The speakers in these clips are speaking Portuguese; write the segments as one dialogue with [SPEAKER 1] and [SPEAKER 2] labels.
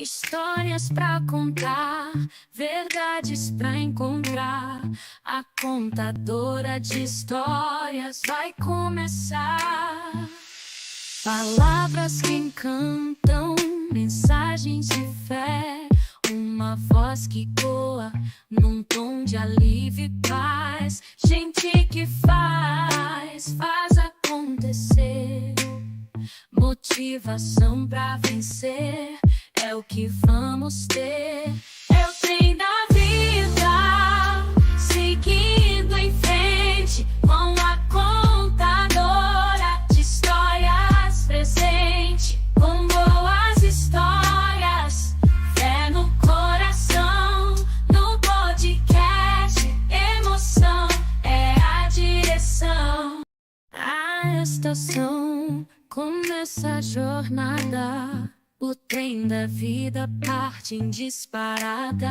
[SPEAKER 1] Histórias pra contar, verdades pra encontrar. A contadora de histórias vai começar. Palavras que encantam, mensagens de fé. Uma voz que coa num tom de alívio e paz. Gente que faz acontecer. Motivação pra vencer é o que vamos ter. É o trem da vida, seguindo em frente com a contadora de histórias presente. Com boas histórias, fé no coração, no podcast, emoção é a direção. A estação começa a jornada. O trem da vida parte em disparada.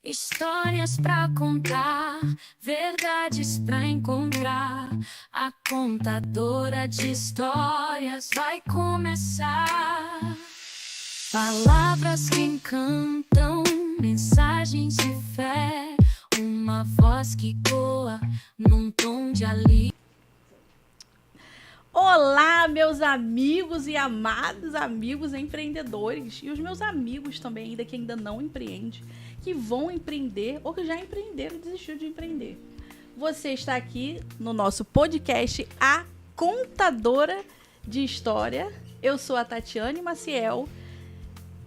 [SPEAKER 1] Histórias pra contar, verdades pra encontrar. A contadora de histórias vai começar. Palavras que encantam, mensagens de fé. Uma voz que coa num tom de alívio.
[SPEAKER 2] Olá, meus amigos e amados amigos empreendedores e os meus amigos também que ainda não empreendem, que vão empreender ou que já empreenderam e desistiu de empreender. Você está aqui no nosso podcast A Contadora de História. Eu sou a Tatiane Maciel,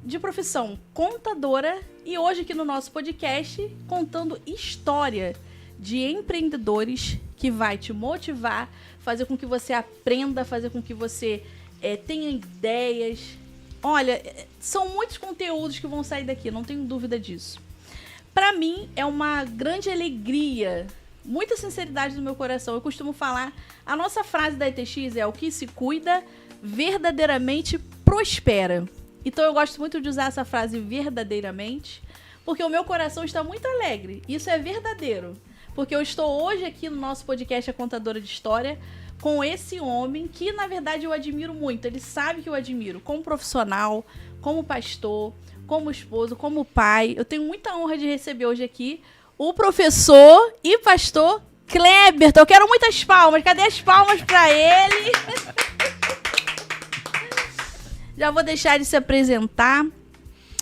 [SPEAKER 2] de profissão contadora, e hoje aqui no nosso podcast contando história de empreendedores que vai te motivar, fazer com que você aprenda, fazer com que você tenha ideias. Olha, são muitos conteúdos que vão sair daqui, não tenho dúvida disso. Para mim, é uma grande alegria, muita sinceridade no meu coração. Eu costumo falar, a nossa frase da ETX é: o que se cuida, verdadeiramente prospera. Então eu gosto muito de usar essa frase verdadeiramente, porque o meu coração está muito alegre. Isso é verdadeiro. Porque eu estou hoje aqui no nosso podcast A Contadora de História com esse homem que, na verdade, eu admiro muito. Ele sabe que eu admiro como profissional, como pastor, como esposo, como pai. Eu tenho muita honra de receber hoje aqui o professor e pastor Kleberton. Eu quero muitas palmas. Cadê as palmas para ele? Já vou deixar ele se apresentar.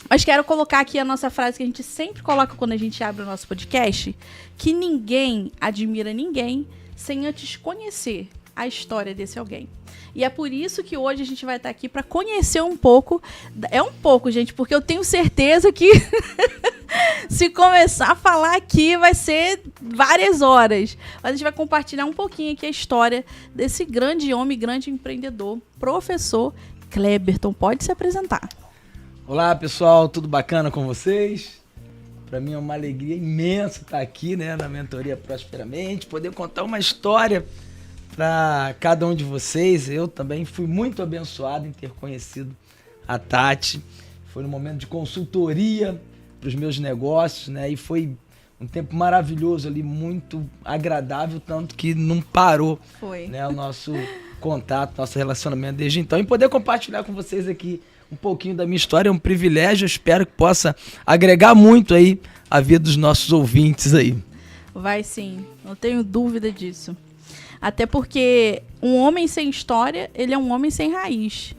[SPEAKER 2] Mas quero colocar aqui a nossa frase que a gente sempre coloca quando a gente abre o nosso podcast, que ninguém admira ninguém sem antes conhecer a história desse alguém. E é por isso que hoje a gente vai estar aqui para conhecer um pouco. É um pouco, gente, porque eu tenho certeza que se começar a falar aqui vai ser várias horas. Mas a gente vai compartilhar um pouquinho aqui a história desse grande homem, grande empreendedor, professor Kleberton. Pode se apresentar.
[SPEAKER 3] Olá, pessoal, tudo bacana com vocês? Para mim é uma alegria imensa estar aqui, né, na Mentoria Prosperamente, poder contar uma história para cada um de vocês. Eu também fui muito abençoado em ter conhecido a Tati. Foi um momento de consultoria para os meus negócios, né, e foi um tempo maravilhoso ali, muito agradável, tanto que não parou, né, o nosso contato, nosso relacionamento desde então. E poder compartilhar com vocês aqui um pouquinho da minha história é um privilégio. Eu espero que possa agregar muito aí a vida dos nossos ouvintes aí.
[SPEAKER 2] Vai sim, não tenho dúvida disso. Até porque um homem sem história, ele é um homem sem raiz.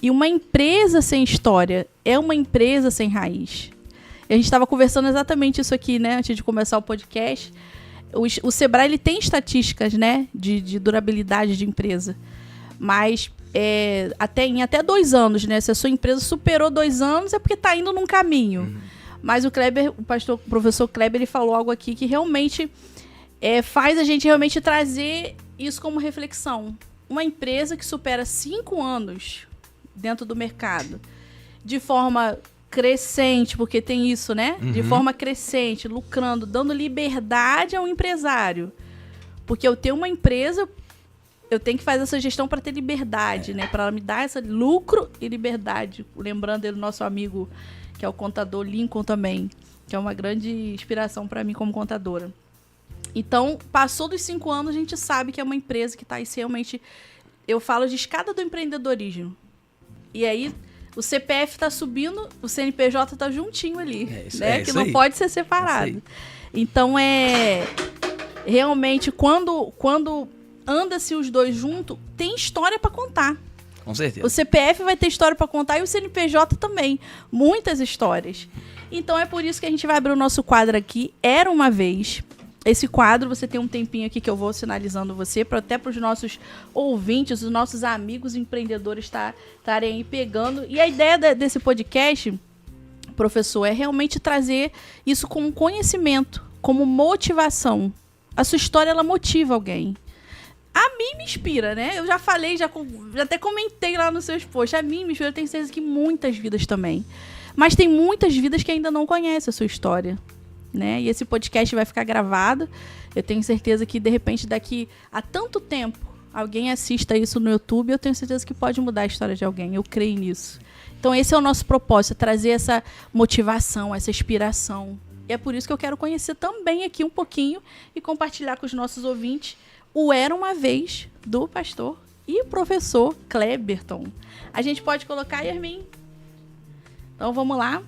[SPEAKER 2] E uma empresa sem história é uma empresa sem raiz. E a gente estava conversando exatamente isso aqui, né, antes de começar o podcast. O Sebrae, ele tem estatísticas, né, de durabilidade de empresa. Mas em até 2 anos, né? Se a sua empresa superou 2 anos, é porque está indo num caminho. Mas o professor Kleber, ele falou algo aqui que realmente faz a gente realmente trazer isso como reflexão. Uma empresa que supera 5 anos dentro do mercado, de forma crescente, porque tem isso, né? De forma crescente, lucrando, dando liberdade ao empresário. Porque eu tenho uma empresa, eu tenho que fazer essa gestão para ter liberdade, né? Para ela me dar esse lucro e liberdade. Lembrando do nosso amigo, que é o contador Lincoln também, que é uma grande inspiração para mim como contadora. Então, passou dos 5 anos, a gente sabe que é uma empresa que está aí realmente... Eu falo de escada do empreendedorismo. E aí, O CPF tá subindo, o CNPJ tá juntinho ali,
[SPEAKER 3] Isso
[SPEAKER 2] que não pode ser separado. Então, realmente, quando anda-se os dois juntos, tem história para contar.
[SPEAKER 3] Com certeza.
[SPEAKER 2] O CPF vai ter história para contar e o CNPJ também. Muitas histórias. Então, é por isso que a gente vai abrir o nosso quadro aqui, Era Uma Vez. Esse quadro, você tem um tempinho aqui que eu vou sinalizando você, até para os nossos ouvintes, os nossos amigos empreendedores estarem aí pegando. E a ideia desse podcast, professor, é realmente trazer isso como conhecimento, como motivação. A sua história, ela motiva alguém. A mim me inspira, né? Eu já falei, já até comentei lá nos seus posts. A mim me inspira, eu tenho certeza que muitas vidas também. Mas tem muitas vidas que ainda não conhecem a sua história. Né? E esse podcast vai ficar gravado. Eu tenho certeza que, de repente, daqui a tanto tempo, alguém assista isso no YouTube. Eu tenho certeza que pode mudar a história de alguém. Eu creio nisso. Então, esse é o nosso propósito, trazer essa motivação, essa inspiração. E é por isso que eu quero conhecer também aqui um pouquinho e compartilhar com os nossos ouvintes o Era Uma Vez do pastor e professor Cleberton. A gente pode colocar, Yasmin? Então, vamos lá.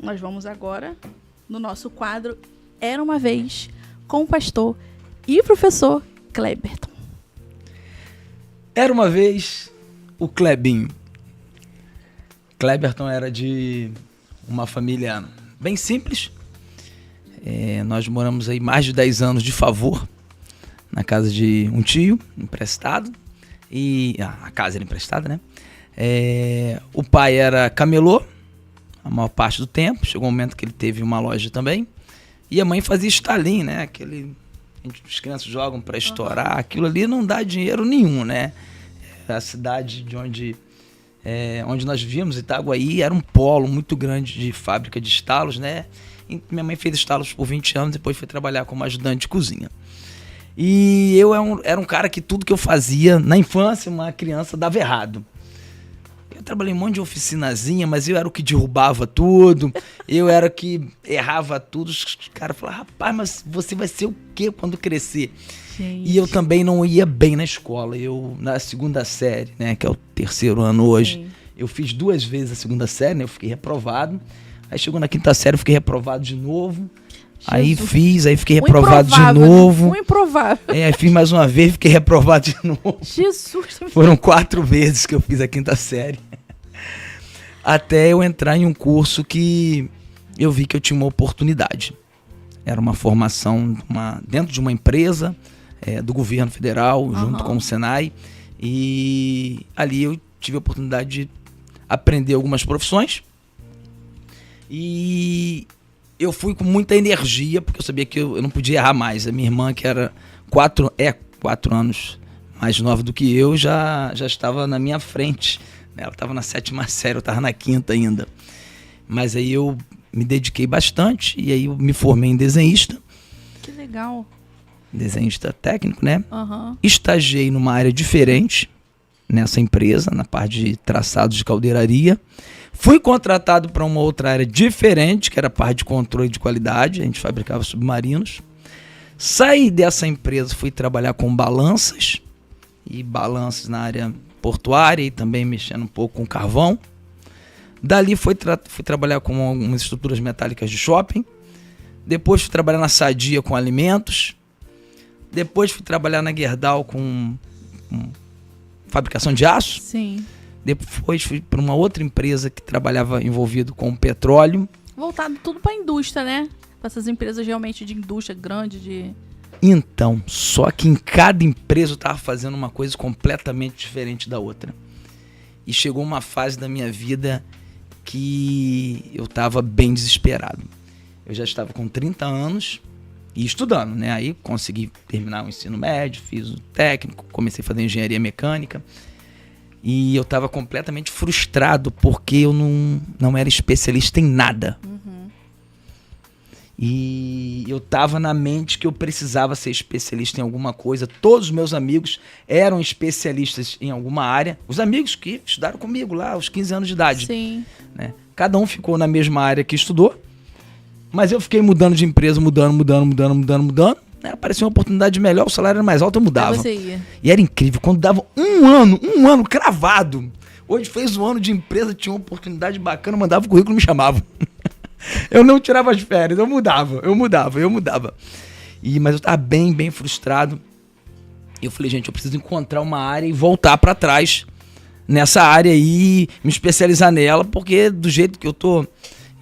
[SPEAKER 2] Nós vamos agora no nosso quadro Era Uma Vez com o pastor e professor Cleberton.
[SPEAKER 3] Era uma vez o Clebinho. Cleberton era de uma família bem simples. Nós moramos aí mais de 10 anos de favor na casa de um tio, emprestado. A casa era emprestada, né? O pai era camelô a maior parte do tempo. Chegou um momento que ele teve uma loja também. E a mãe fazia estalinho, né? As crianças jogam para estourar. Aquilo ali não dá dinheiro nenhum, né? A cidade de onde nós vivíamos, Itaguaí, era um polo muito grande de fábrica de estalos, né? E minha mãe fez estalos por 20 anos, depois foi trabalhar como ajudante de cozinha. E eu era um cara que tudo que eu fazia na infância, uma criança, dava errado. Eu trabalhei em um monte de oficinazinha, mas eu era o que derrubava tudo, eu era o que errava tudo. Os caras falavam, rapaz, mas você vai ser o quê quando crescer? Gente. E eu também não ia bem na escola. Eu, na segunda série, né, que é o 3º ano hoje, sim, eu fiz 2 vezes a segunda série, né, eu fiquei reprovado. Aí chegou na 5ª série, eu fiquei reprovado de novo. Jesus. Aí fiquei reprovado de novo.
[SPEAKER 2] Né? Improvável.
[SPEAKER 3] Aí fiz mais uma vez, fiquei reprovado de novo.
[SPEAKER 2] Jesus.
[SPEAKER 3] Foram 4 vezes que eu fiz a 5ª série. Até eu entrar em um curso que eu vi que eu tinha uma oportunidade. Era uma formação dentro de uma empresa do governo federal, junto com o Senai. E ali eu tive a oportunidade de aprender algumas profissões. E eu fui com muita energia, porque eu sabia que eu não podia errar mais. A minha irmã, que era 4 anos mais nova do que eu, já estava na minha frente. Ela estava na 7ª série, eu estava na 5ª ainda. Mas aí eu me dediquei bastante e aí eu me formei em desenhista.
[SPEAKER 2] Que legal.
[SPEAKER 3] Desenhista técnico, né? Estagiei numa área diferente nessa empresa, na parte de traçados de caldeiraria. Fui contratado para uma outra área diferente, que era a parte de controle de qualidade. A gente fabricava submarinos. Saí dessa empresa, fui trabalhar com balanças. E balanças na área portuária e também mexendo um pouco com carvão. Dali fui trabalhar com algumas estruturas metálicas de shopping. Depois fui trabalhar na Sadia com alimentos. Depois fui trabalhar na Gerdau com fabricação de aço.
[SPEAKER 2] Sim.
[SPEAKER 3] Depois fui para uma outra empresa que trabalhava envolvido com petróleo.
[SPEAKER 2] Voltado tudo para a indústria, né? Para essas empresas realmente de indústria grande,
[SPEAKER 3] Então, só que em cada empresa eu estava fazendo uma coisa completamente diferente da outra. E chegou uma fase da minha vida que eu estava bem desesperado. Eu já estava com 30 anos e estudando, né? Aí consegui terminar o ensino médio, fiz o técnico, comecei a fazer engenharia mecânica. E eu estava completamente frustrado porque eu não era especialista em nada. E eu estava na mente que eu precisava ser especialista em alguma coisa. Todos os meus amigos eram especialistas em alguma área. Os amigos que estudaram comigo lá aos 15 anos de idade.
[SPEAKER 2] Sim.
[SPEAKER 3] Né? Cada um ficou na mesma área que estudou. Mas eu fiquei mudando de empresa, mudando. Né? Aparecia uma oportunidade melhor, o salário era mais alto, eu mudava.
[SPEAKER 2] Aí você ia.
[SPEAKER 3] E era incrível, quando dava um ano cravado, Hoje fez um ano de empresa, tinha uma oportunidade bacana, mandava o currículo e me chamavam. Eu não tirava as férias, eu mudava. Mas eu tava bem frustrado. E eu falei, gente, eu preciso encontrar uma área e voltar pra trás nessa área aí, me especializar nela, porque do jeito que eu tô,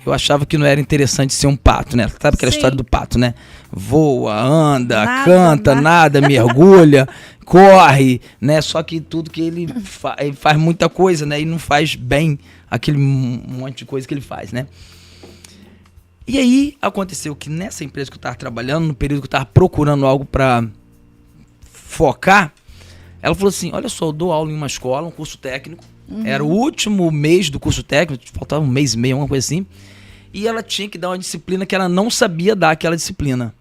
[SPEAKER 3] eu achava que não era interessante ser um pato, né? Sabe aquela história do pato, né? Voa, anda, canta, nada, mergulha, corre, né? Só que tudo que ele faz muita coisa, né? E não faz bem aquele monte de coisa que ele faz, né? E aí aconteceu que nessa empresa que eu tava trabalhando, no período que eu tava procurando algo pra focar, ela falou assim, olha só, eu dou aula em uma escola, um curso técnico, era o último mês do curso técnico, faltava um mês e meio, alguma coisa assim, e ela tinha que dar uma disciplina que ela não sabia dar aquela disciplina.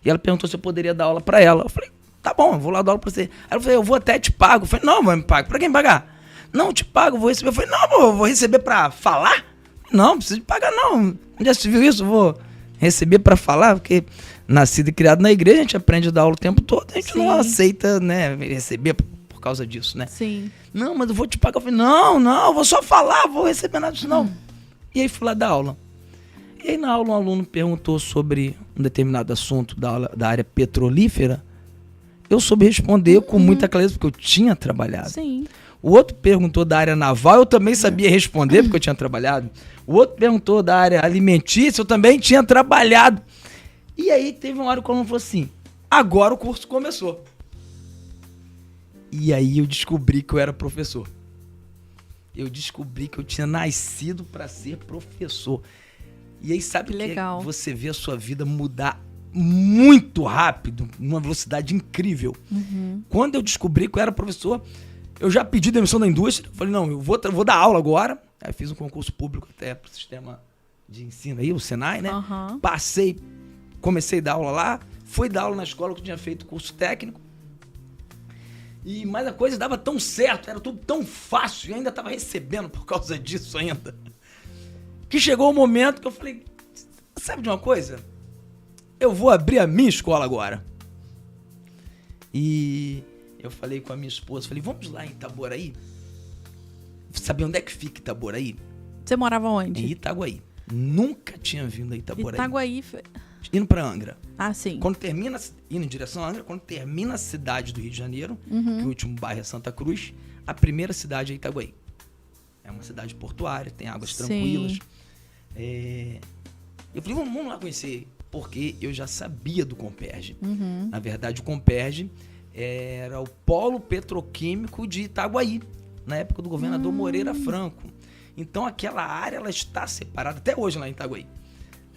[SPEAKER 3] E ela perguntou se eu poderia dar aula pra ela. Eu falei, tá bom, eu vou lá dar aula pra você. Aí ela falou, eu vou até te pago. Eu falei, não, vai me pagar. Pra quem pagar? Não, te pago, vou receber. Eu falei, não, eu vou receber pra falar? Não precisa de pagar não. Já se viu isso? Eu vou receber pra falar, porque nascido e criado na igreja, a gente aprende a dar aula o tempo todo, a gente não aceita, né, receber por causa disso, né?
[SPEAKER 2] Sim.
[SPEAKER 3] Não, mas eu vou te pagar. Eu falei, não, eu vou só falar, vou receber nada disso não. E aí fui lá dar aula. E aí na aula um aluno perguntou sobre um determinado assunto da área petrolífera. Eu soube responder com muita clareza, porque eu tinha trabalhado.
[SPEAKER 2] Sim.
[SPEAKER 3] O outro perguntou da área naval, eu também sabia responder, porque eu tinha trabalhado. O outro perguntou da área alimentícia, eu também tinha trabalhado. E aí teve uma hora que o aluno falou assim, agora o curso começou. E aí eu descobri que eu era professor. Eu descobri que eu tinha nascido para ser professor. E aí sabe que você vê a sua vida mudar muito rápido, numa velocidade incrível. Quando eu descobri que eu era professor, eu já pedi demissão da indústria. Falei, não, eu vou dar aula agora. Aí fiz um concurso público até para o sistema de ensino aí, o Senai, né? Passei, comecei a dar aula lá. Fui dar aula na escola que eu tinha feito curso técnico. Mas a coisa dava tão certo, era tudo tão fácil. E ainda estava recebendo por causa disso ainda. Que chegou o momento que eu falei, sabe de uma coisa? Eu vou abrir a minha escola agora. E eu falei com a minha esposa, falei, vamos lá em Itaboraí? Sabe onde é que fica Itaboraí?
[SPEAKER 2] Você morava onde?
[SPEAKER 3] Em Itaguaí. Nunca tinha vindo a Itaboraí.
[SPEAKER 2] Itaguaí...
[SPEAKER 3] Indo pra Angra.
[SPEAKER 2] Ah, sim.
[SPEAKER 3] Indo em direção a Angra, quando termina a cidade do Rio de Janeiro, que o último bairro é Santa Cruz, a primeira cidade é Itaguaí. É uma cidade portuária, tem águas tranquilas. Eu falei, vamos lá conhecer, porque eu já sabia do Comperj. Na verdade, o Comperj era o polo petroquímico de Itaguaí, na época do governador Moreira Franco. Então, aquela área ela está separada, até hoje lá em Itaguaí.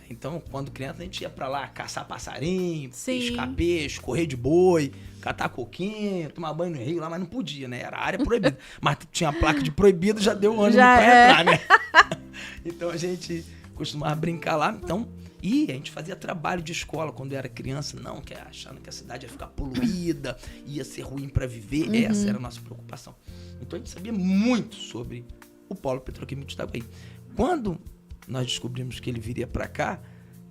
[SPEAKER 3] Então, quando criança, a gente ia pra lá caçar passarinho, pescar peixe, correr de boi, catar coquinho, tomar banho no rio lá, mas não podia, né? Era área proibida. Mas tinha a placa de proibido, já deu ânimo pra entrar, né? Então, a gente costumava brincar lá. Então, e a gente fazia trabalho de escola quando eu era criança, achando que a cidade ia ficar poluída, ia ser ruim pra viver. Essa era a nossa preocupação. Então, a gente sabia muito sobre o polo petroquímico de Itaguaí. Quando nós descobrimos que ele viria pra cá,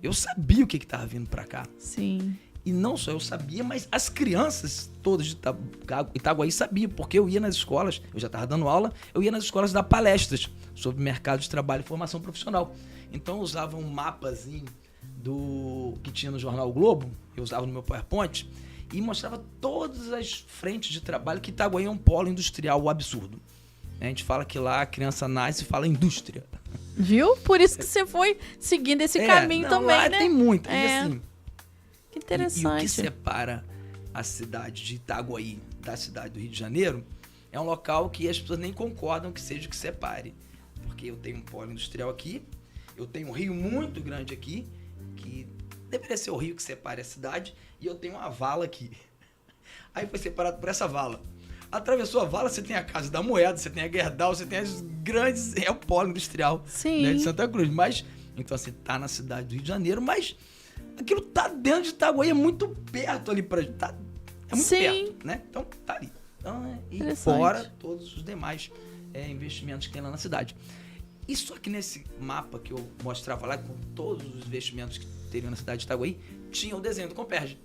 [SPEAKER 3] eu sabia o que estava vindo pra cá.
[SPEAKER 2] Sim.
[SPEAKER 3] E não só eu sabia, mas as crianças todas de Itaguaí sabiam, porque eu ia nas escolas, eu já estava dando aula, eu ia nas escolas dar palestras sobre mercado de trabalho e formação profissional. Então eu usava um mapazinho que tinha no jornal O Globo, eu usava no meu PowerPoint, e mostrava todas as frentes de trabalho, que Itaguaí é um polo industrial, o absurdo. A gente fala que lá a criança nasce e fala indústria.
[SPEAKER 2] Viu? Por isso que você foi seguindo esse caminho também,
[SPEAKER 3] lá
[SPEAKER 2] né?
[SPEAKER 3] Tem muito. E assim,
[SPEAKER 2] que interessante.
[SPEAKER 3] E o que separa a cidade de Itaguaí da cidade do Rio de Janeiro é um local que as pessoas nem concordam que seja o que separe. Porque eu tenho um polo industrial aqui, eu tenho um rio muito grande aqui, que deveria ser o rio que separe a cidade, e eu tenho uma vala aqui. Aí foi separado por essa vala. Atravessou a vala, você tem a Casa da Moeda, você tem a Gerdau, você tem as grandes... É o polo industrial, né, de Santa Cruz. Mas, então assim, tá na cidade do Rio de Janeiro, mas aquilo tá dentro de Itaguaí, é muito perto ali pra gente. É muito perto, né? Então, tá ali. Então, e fora todos os demais investimentos que tem lá na cidade. Isso aqui nesse mapa que eu mostrava lá, com todos os investimentos que teriam na cidade de Itaguaí, tinha o desenho do Comperj.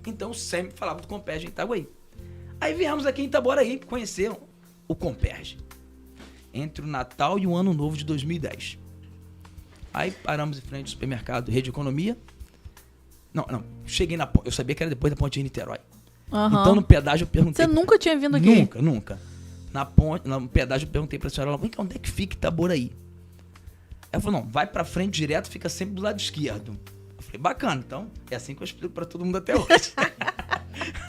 [SPEAKER 3] Então, sempre falava do Comperj em Itaguaí. Aí viemos aqui em Itaboraí conhecer o Comperj. entre o Natal e o Ano Novo de 2010. Aí paramos em frente ao supermercado Rede Economia. Não, cheguei na ponte. Eu sabia que era depois da ponte de Niterói. Então no pedágio eu perguntei...
[SPEAKER 2] Você nunca tinha vindo aqui?
[SPEAKER 3] Nunca. No pedágio eu perguntei pra senhora, vem cá, onde é que fica Itaboraí? Ela falou, não, vai pra frente direto, fica sempre do lado esquerdo. Eu falei, bacana, então é assim que eu explico pra todo mundo até hoje.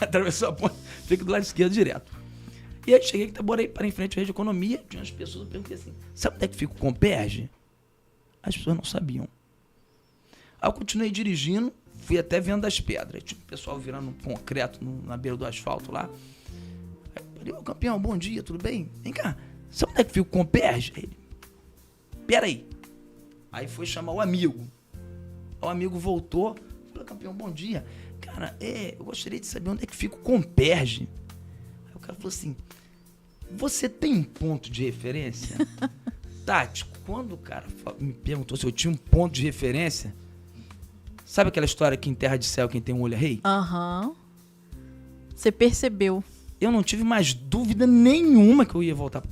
[SPEAKER 3] Atravessou a ponte, fica do lado esquerdo direto. E aí cheguei em Itaboraí, para em frente à Rede Economia, tinha umas pessoas, eu perguntei assim, sabe onde é que fica o Comperge? As pessoas não sabiam. Aí eu continuei dirigindo, fui até Venda das Pedras. Tinha o pessoal virando concreto na beira do asfalto lá. Aí eu falei, ô campeão, bom dia, tudo bem? Vem cá, sabe onde é que fica o Comperge? Ele, peraí. Aí foi chamar o amigo. O amigo voltou, falou, campeão, bom dia. Cara, eu gostaria de saber onde é que fica o Comperge. Aí o cara falou assim, você tem um ponto de referência? Tati, quando o cara me perguntou se eu tinha um ponto de referência, sabe aquela história que em Terra de Céu quem tem um olho é rei?
[SPEAKER 2] Você percebeu.
[SPEAKER 3] Eu não tive mais dúvida nenhuma que eu ia voltar,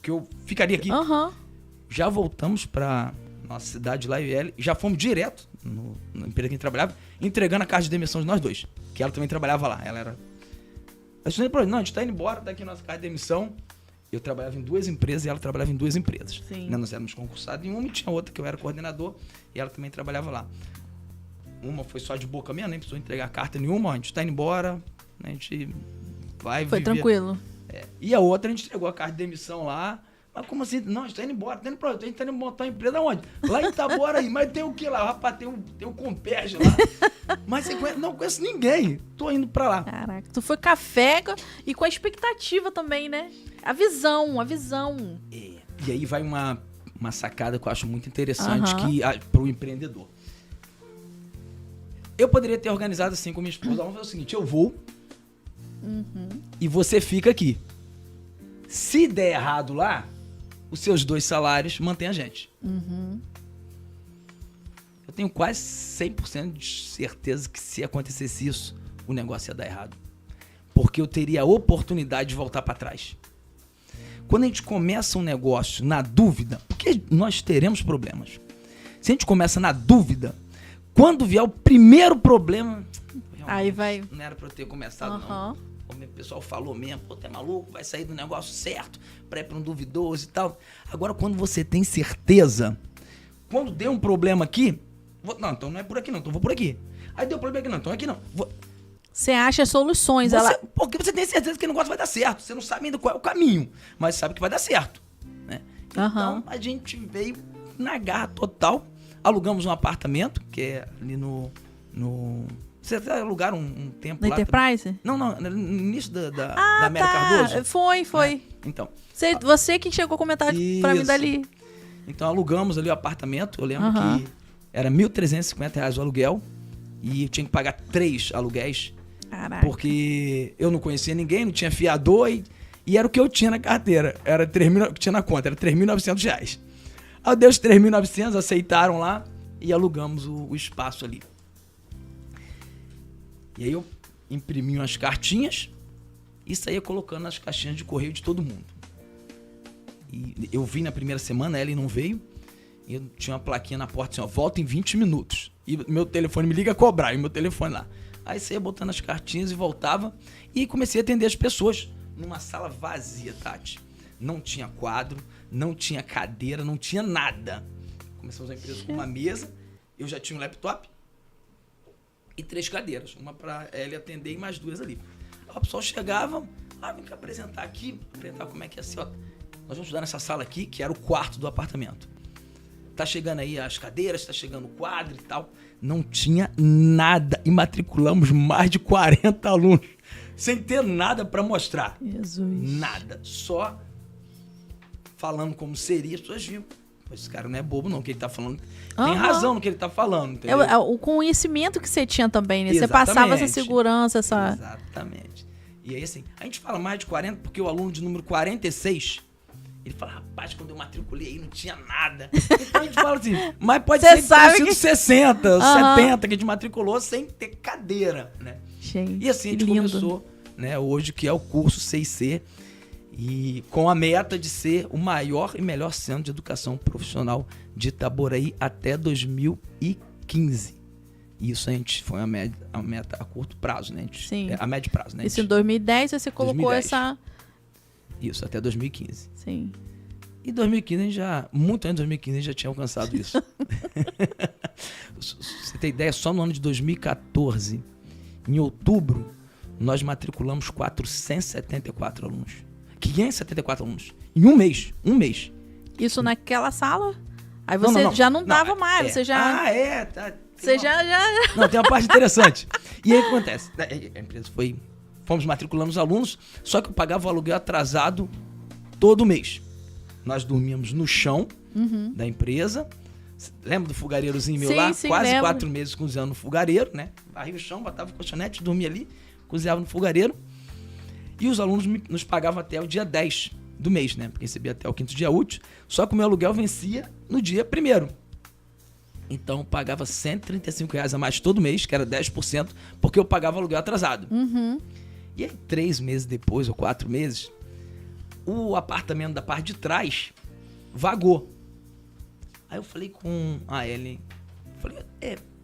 [SPEAKER 3] que eu ficaria aqui. Já voltamos pra nossa cidade lá, já fomos direto na empresa que a gente trabalhava, entregando a carta de demissão de nós dois, que ela também trabalhava lá. Ela era... A gente tá indo embora, tá aqui a nossa carta de demissão. Eu trabalhava em 2 empresas e ela trabalhava em 2 empresas.
[SPEAKER 2] Sim.
[SPEAKER 3] Nós éramos concursados em uma e tinha outra que eu era coordenador e ela também trabalhava lá. Uma foi só de boca mesmo, nem precisou entregar carta nenhuma, a gente tá indo embora, a gente vai
[SPEAKER 2] Foi
[SPEAKER 3] viver.
[SPEAKER 2] tranquilo.
[SPEAKER 3] E a outra a gente entregou a carta de demissão lá. Mas como assim? Não, a gente tá indo embora, a gente tá indo montar uma empresa onde? Lá em Itaboraí, mas tem o que lá? Rapaz, tem um Comperge lá. Mas você conhece? Não conheço ninguém. Tô indo pra lá.
[SPEAKER 2] Caraca, tu foi café e com a expectativa também, né? A visão.
[SPEAKER 3] E aí vai uma sacada que eu acho muito interessante pro empreendedor. Eu poderia ter organizado assim com minha esposa. Vamos fazer o seguinte, eu vou e você fica aqui. Se der errado lá, os seus 2 salários mantêm a gente. Eu tenho quase 100% de certeza que se acontecesse isso, o negócio ia dar errado. Porque eu teria a oportunidade de voltar para trás. Quando a gente começa um negócio na dúvida, porque nós teremos problemas. Se a gente começa na dúvida, quando vier o primeiro problema,
[SPEAKER 2] aí vai...
[SPEAKER 3] Não era para eu ter começado, não. Como o pessoal falou mesmo, pô, tu é maluco, vai sair do negócio certo pra ir pra um duvidoso e tal. Agora, quando você tem certeza, quando deu um problema aqui, não, então não é por aqui não, então vou por aqui. Aí deu problema aqui não, então aqui não.
[SPEAKER 2] Você acha soluções.
[SPEAKER 3] Porque você tem certeza que o negócio vai dar certo. Você não sabe ainda qual é o caminho, mas sabe que vai dar certo. Né? Então, a gente veio na garra total, alugamos um apartamento, que é ali no Você até alugaram um tempo
[SPEAKER 2] na
[SPEAKER 3] lá.
[SPEAKER 2] Enterprise?
[SPEAKER 3] Não, no início da Amélia Cardoso.
[SPEAKER 2] Foi.
[SPEAKER 3] Então.
[SPEAKER 2] Você que chegou a comentar pra mim dali.
[SPEAKER 3] Então alugamos ali o apartamento. Eu lembro que era R$ 1.350 o aluguel. E eu tinha que pagar 3 aluguéis.
[SPEAKER 2] Caraca.
[SPEAKER 3] Porque eu não conhecia ninguém, não tinha fiador. E era o que eu tinha na carteira. Era 3.000, que tinha na conta, era R$3.900. Aí eu dei os 3.900, aceitaram lá e alugamos o espaço ali. E aí eu imprimi umas cartinhas e saía colocando nas caixinhas de correio de todo mundo. E eu vim na primeira semana, ela não veio. E eu tinha uma plaquinha na porta assim, ó, volta em 20 minutos. E meu telefone, me liga a cobrar, e meu telefone lá. Aí saía botando as cartinhas e voltava. E comecei a atender as pessoas numa sala vazia, Tati. Não tinha quadro, não tinha cadeira, não tinha nada. Começamos a empresa com uma mesa, eu já tinha um laptop e 3 cadeiras. Uma para ela atender e mais 2 ali. Aí o pessoal chegava, vem cá apresentar aqui, apresentar como é que é assim, ó. Nós vamos estudar nessa sala aqui, que era o quarto do apartamento. Tá chegando aí as cadeiras, tá chegando o quadro e tal. Não tinha nada. E matriculamos mais de 40 alunos. Sem ter nada para mostrar.
[SPEAKER 2] Jesus.
[SPEAKER 3] Nada. Só falando como seria. As pessoas viam. Esse cara não é bobo não, que ele tá falando. Tem razão no que ele tá falando, entendeu?
[SPEAKER 2] É o conhecimento que você tinha também, né?
[SPEAKER 3] Exatamente.
[SPEAKER 2] Você passava essa segurança, essa...
[SPEAKER 3] Exatamente. E aí assim, a gente fala mais de 40 porque o aluno de número 46... Ele fala, rapaz, quando eu matriculei aí não tinha nada. Então a gente fala assim, mas pode ser que tenha sido 60, 70 que a gente matriculou sem ter cadeira, né?
[SPEAKER 2] Gente,
[SPEAKER 3] e assim a gente começou, né, hoje que é o curso 6C. E com a meta de ser o maior e melhor centro de educação profissional de Itaboraí até 2015. Isso a gente foi a meta a curto prazo, né?
[SPEAKER 2] Sim.
[SPEAKER 3] A médio prazo, né?
[SPEAKER 2] Isso em 2010 você colocou
[SPEAKER 3] 2010.
[SPEAKER 2] essa...
[SPEAKER 3] Isso, até 2015.
[SPEAKER 2] Sim.
[SPEAKER 3] E 2015 a gente já, muito antes de 2015 a gente já tinha alcançado isso. Você tem ideia, só no ano de 2014, em outubro, nós matriculamos 474 alunos. 574 alunos. Em um mês.
[SPEAKER 2] Isso naquela sala? Aí você já não dava mais, você já... Você já...
[SPEAKER 3] Não, tem uma parte interessante. E aí o que acontece? A empresa fomos matriculando os alunos, só que eu pagava o aluguel atrasado todo mês. Nós dormíamos no chão da empresa. Lembra do fogareirozinho meu lá?
[SPEAKER 2] Sim,
[SPEAKER 3] Quase
[SPEAKER 2] lembro.
[SPEAKER 3] 4 meses cozinhando no fogareiro, né? Varria o chão, botava o colchonete, dormia ali, cozinhava no fogareiro. E os alunos nos pagavam até o dia 10 do mês, né? Porque recebia até o 5º dia útil. Só que o meu aluguel vencia no dia 1º. Então eu pagava R$135 a mais todo mês, que era 10%, porque eu pagava aluguel atrasado. E aí 3 meses depois, ou 4 meses, o apartamento da parte de trás vagou. Aí eu falei com a Ellen,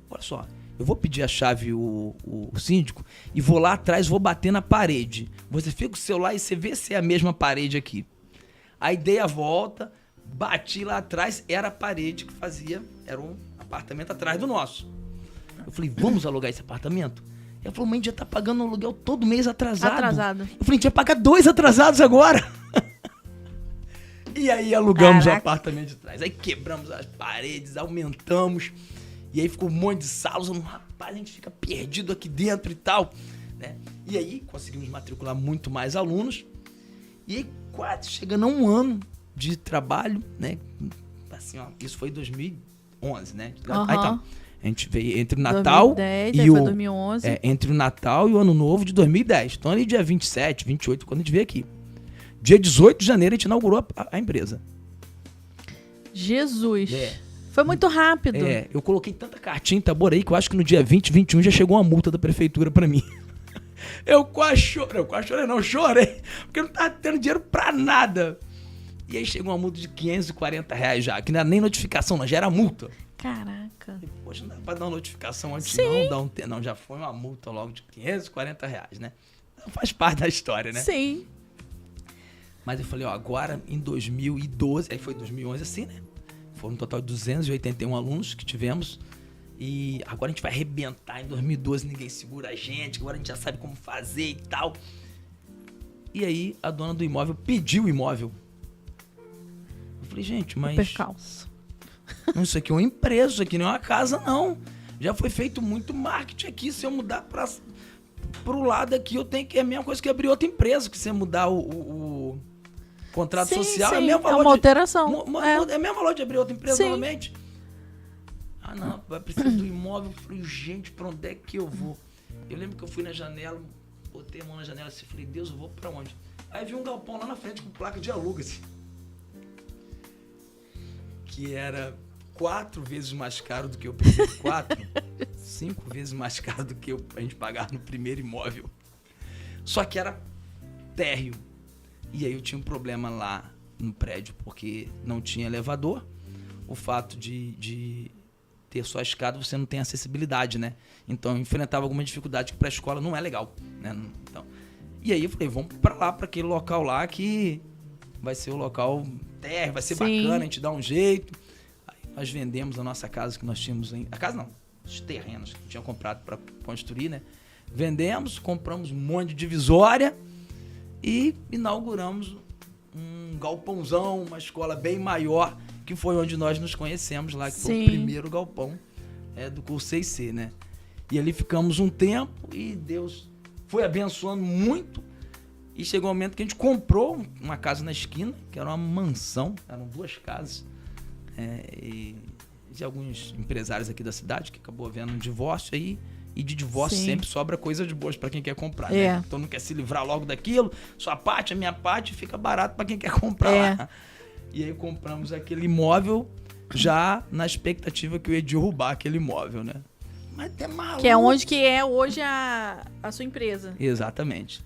[SPEAKER 3] olha só, eu vou pedir a chave o síndico e vou lá atrás, vou bater na parede. Você fica com o celular e você vê se é a mesma parede aqui. Aí dei a volta, bati lá atrás, era a parede que fazia, era um apartamento atrás do nosso. Eu falei, vamos alugar esse apartamento? Ela falou, mãe, a gente já tá pagando aluguel todo mês atrasado. Eu falei, a gente vai pagar 2 atrasados agora. E aí alugamos o apartamento de trás. Aí quebramos as paredes, aumentamos. E aí ficou um monte de salas. Rapaz, a gente fica perdido aqui dentro e tal, né? E aí conseguimos matricular muito mais alunos. E aí quase chegando a 1 ano de trabalho, né? Assim, ó, isso foi em 2011, né? Aí então, a gente veio entre o Natal
[SPEAKER 2] 2010,
[SPEAKER 3] e
[SPEAKER 2] aí foi 2011.
[SPEAKER 3] entre o Natal e o Ano Novo de 2010. Então ali dia 27, 28, quando a gente veio aqui. Dia 18 de janeiro a gente inaugurou a empresa.
[SPEAKER 2] Jesus. Foi muito rápido.
[SPEAKER 3] Eu coloquei tanta cartinha em Itaboraí que eu acho que no dia 20, 21 já chegou uma multa da prefeitura pra mim. Eu quase chorei, porque eu não tava tendo dinheiro pra nada. E aí chegou uma multa de R$540 já, que não era nem notificação, não, já era multa.
[SPEAKER 2] Caraca.
[SPEAKER 3] Poxa, não dá pra dar uma notificação antes.
[SPEAKER 2] Sim.
[SPEAKER 3] Não, já foi uma multa logo de R$540, né? Faz parte da história, né?
[SPEAKER 2] Sim.
[SPEAKER 3] Mas eu falei, agora em 2012, aí foi 2011 assim, né? Foram um total de 281 alunos que tivemos. E agora a gente vai arrebentar. Em 2012 ninguém segura a gente, agora a gente já sabe como fazer e tal. E aí a dona do imóvel pediu o imóvel. Eu falei, gente, mas...
[SPEAKER 2] Percalço.
[SPEAKER 3] Não, isso aqui é uma empresa, isso aqui não é uma casa, não. Já foi feito muito marketing aqui. Se eu mudar pro lado aqui, eu tenho que... É a mesma coisa que abrir outra empresa, que você mudar o contrato social.
[SPEAKER 2] Sim,
[SPEAKER 3] é o mesmo valor
[SPEAKER 2] uma alteração.
[SPEAKER 3] É o mesmo valor de abrir outra empresa,
[SPEAKER 2] Sim.
[SPEAKER 3] novamente. Ah, não, vai precisar do imóvel. Eu falei, gente, pra onde é que eu vou? Eu lembro que eu fui na janela, botei a mão na janela assim, falei, Deus, eu vou pra onde? Aí vi um galpão lá na frente com placa de aluga, assim. Que era 4 vezes mais caro do que o primeiro. 5 vezes mais caro do que a gente pagar no primeiro imóvel. Só que era térreo. E aí eu tinha um problema lá no prédio, porque não tinha elevador. O fato de ter só escada, você não tem acessibilidade, né? Então eu enfrentava alguma dificuldade que pra escola não é legal, né? Então, e aí eu falei, vamos pra lá, pra aquele local lá que vai ser o local térreo, vai ser bacana, a gente dá um jeito. Aí nós vendemos a nossa casa que nós tínhamos a casa não, os terrenos que tinha comprado pra construir, né? Vendemos, compramos um monte de divisória e inauguramos um galpãozão, uma escola bem maior, que foi onde nós nos conhecemos lá, que foi o primeiro galpão do curso 6C, né? E ali ficamos um tempo e Deus foi abençoando muito. E chegou um momento que a gente comprou uma casa na esquina, que era uma mansão, eram 2 casas, e de alguns empresários aqui da cidade, que acabou havendo um divórcio aí. E de divórcio sempre sobra coisa de boas para quem quer comprar, né? Então não quer se livrar logo daquilo, sua parte, a minha parte, fica barato para quem quer comprar lá. E aí compramos aquele imóvel já na expectativa que eu ia derrubar aquele imóvel, né? Mas até maluco.
[SPEAKER 2] Que é onde que é hoje a sua empresa.
[SPEAKER 3] Exatamente.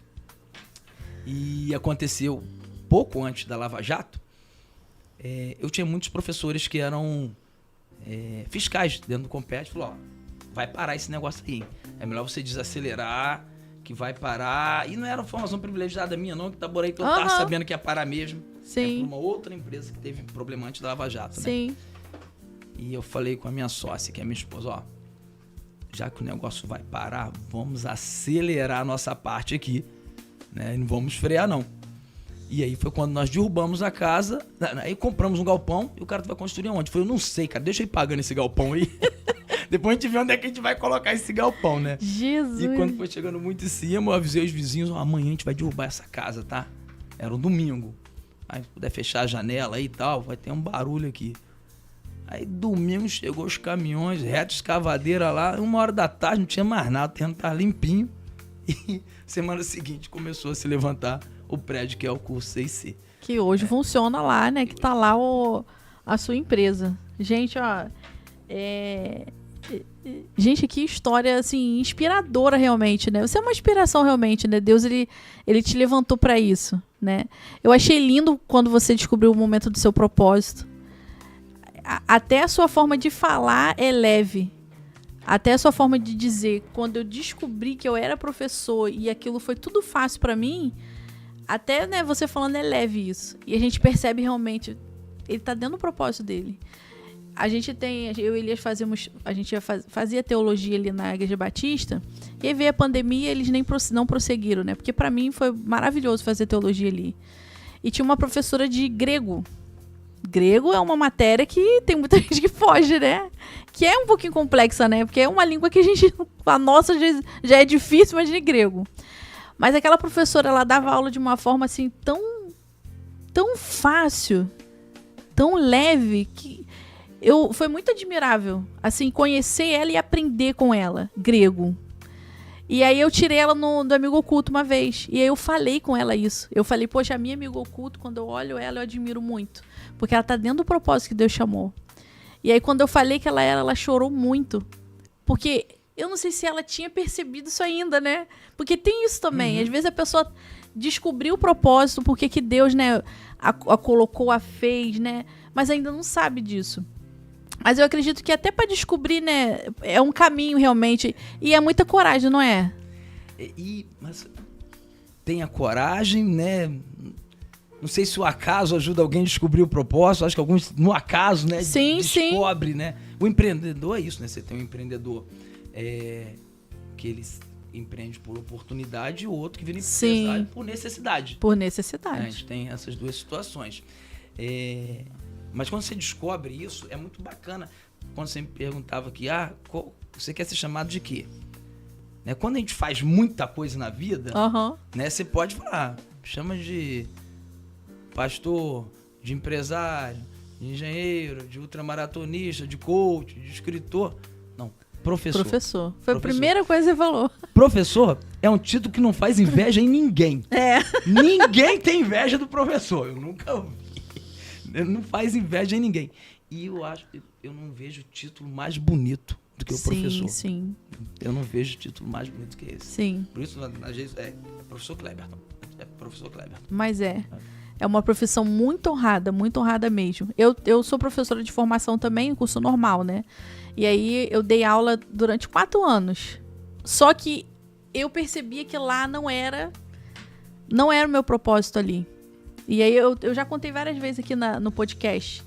[SPEAKER 3] E aconteceu pouco antes da Lava Jato, eu tinha muitos professores que eram fiscais dentro do Compete. Falou, vai parar esse negócio aí. É melhor você desacelerar, que vai parar. E não era formação privilegiada minha, não, que Itaboraí todo tava sabendo que ia parar mesmo.
[SPEAKER 2] Sim.
[SPEAKER 3] É por uma outra empresa que teve problema antes da Lava Jato,
[SPEAKER 2] Sim.
[SPEAKER 3] né? E eu falei com a minha sócia, que é minha esposa, já que o negócio vai parar, vamos acelerar a nossa parte aqui, né? Não vamos frear, não. E aí foi quando nós derrubamos a casa, aí compramos um galpão e o cara vai construir onde? Eu falei, eu não sei, cara, deixa eu ir pagando esse galpão aí. Depois a gente vê onde é que a gente vai colocar esse galpão, né?
[SPEAKER 2] Jesus!
[SPEAKER 3] E quando foi chegando muito em cima, eu avisei os vizinhos, amanhã a gente vai derrubar essa casa, tá? Era um domingo. Aí se puder fechar a janela aí e tal, vai ter um barulho aqui. Aí domingo chegou os caminhões, reto escavadeira lá, 1h da tarde, não tinha mais nada, o terreno tava limpinho. E semana seguinte começou a se levantar o prédio que é o curso 6C.
[SPEAKER 2] Que hoje funciona lá, né? Que tá lá a sua empresa. Gente, gente, que história, assim, inspiradora realmente, né? Você é uma inspiração realmente, né? Deus, ele te levantou para isso, né? Eu achei lindo quando você descobriu o momento do seu propósito. Até a sua forma de falar é leve. Até a sua forma de dizer. Quando eu descobri que eu era professor e aquilo foi tudo fácil para mim, até, né, você falando é leve isso. E a gente percebe realmente, ele tá dentro do propósito dele. A gente tem, eu e Elias fazia teologia ali na Igreja Batista, e aí veio a pandemia e eles não prosseguiram, né? Porque para mim foi maravilhoso fazer teologia ali. E tinha uma professora de grego. Grego é uma matéria que tem muita gente que foge, né? Que é um pouquinho complexa, né? Porque é uma língua que a nossa já é difícil, imagine grego. Mas aquela professora, ela dava aula de uma forma assim tão fácil, tão leve, que foi muito admirável, assim, conhecer ela e aprender com ela, grego. E aí eu tirei ela do Amigo Oculto uma vez, e aí eu falei com ela isso. Eu falei, poxa, a minha Amigo Oculto, quando eu olho ela, eu admiro muito, porque ela tá dentro do propósito que Deus chamou. E aí quando eu falei que ela chorou muito, porque eu não sei se ela tinha percebido isso ainda, né? Porque tem isso também, às vezes a pessoa descobriu o propósito, porque que Deus, né, a colocou, a fez, né? Mas ainda não sabe disso. Mas eu acredito que até para descobrir, né, é um caminho realmente. E é muita coragem, não é?
[SPEAKER 3] Mas tenha coragem, né? Não sei se o acaso ajuda alguém a descobrir o propósito. Acho que alguns, no acaso, né, descobre, né? O empreendedor é isso, né? Você tem um empreendedor que ele empreende por oportunidade e o outro que vira empresário por necessidade.
[SPEAKER 2] Por necessidade.
[SPEAKER 3] A gente tem essas duas situações. Mas quando você descobre isso, é muito bacana. Quando você me perguntava aqui, você quer ser chamado de quê? Né? Quando a gente faz muita coisa na vida, né, você pode falar, chama de pastor, de empresário, de engenheiro, de ultramaratonista, de coach, de escritor. Não, professor.
[SPEAKER 2] Foi a primeira coisa que você falou.
[SPEAKER 3] Professor é um título que não faz inveja em ninguém. Ninguém tem inveja do professor. Eu nunca ouvi. Não faz inveja em ninguém. E eu não vejo título mais bonito do que o professor.
[SPEAKER 2] Sim.
[SPEAKER 3] Eu não vejo título mais bonito que esse.
[SPEAKER 2] Sim.
[SPEAKER 3] Por isso, às vezes, professor Kleberton. É professor Kleberton.
[SPEAKER 2] Mas é uma profissão muito honrada mesmo. Eu sou professora de formação também, em curso normal, né? E aí eu dei aula durante 4 anos. Só que eu percebia que lá não era o meu propósito ali. E aí eu já contei várias vezes aqui no podcast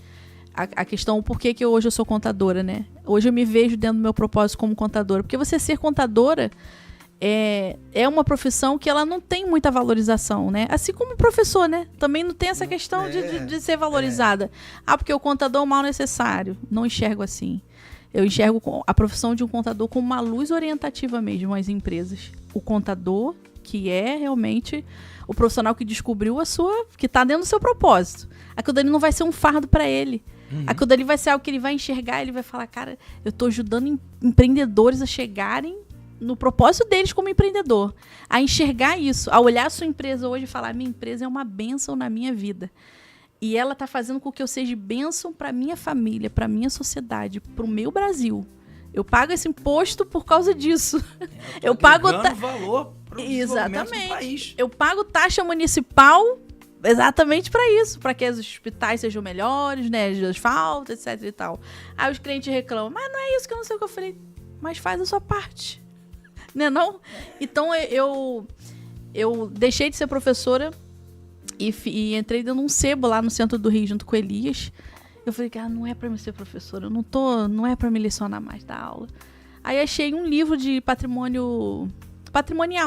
[SPEAKER 2] a questão por que hoje eu sou contadora, né? Hoje eu me vejo dentro do meu propósito como contadora. Porque você ser contadora é uma profissão que ela não tem muita valorização, né? Assim como professor, né? Também não tem essa questão de ser valorizada. Porque o contador é um mal necessário. Não enxergo assim. Eu enxergo a profissão de um contador como uma luz orientativa mesmo às empresas. O contador, que é realmente o profissional que descobriu que está dentro do seu propósito. Aquilo dali não vai ser um fardo para ele. Aquilo dali vai ser algo que ele vai enxergar, ele vai falar, cara, eu estou ajudando empreendedores a chegarem no propósito deles como empreendedor. A enxergar isso, a olhar a sua empresa hoje e falar, minha empresa é uma bênção na minha vida. E ela está fazendo com que eu seja bênção para minha família, para minha sociedade, para o meu Brasil. Eu pago esse imposto por causa disso. Eu pago
[SPEAKER 3] valor para o desenvolvimento do país.
[SPEAKER 2] Eu pago taxa municipal exatamente para isso, para que os hospitais sejam melhores, né, de asfalto, etc e tal. Aí os clientes reclamam, mas não é isso que eu não sei o que eu falei, mas faz a sua parte, né, não? Então eu deixei de ser professora e entrei dando um sebo lá no centro do Rio junto com o Elias. Eu falei, cara, não é para me ser professora, não é para me lecionar mais da aula. Aí achei um livro de patrimonial,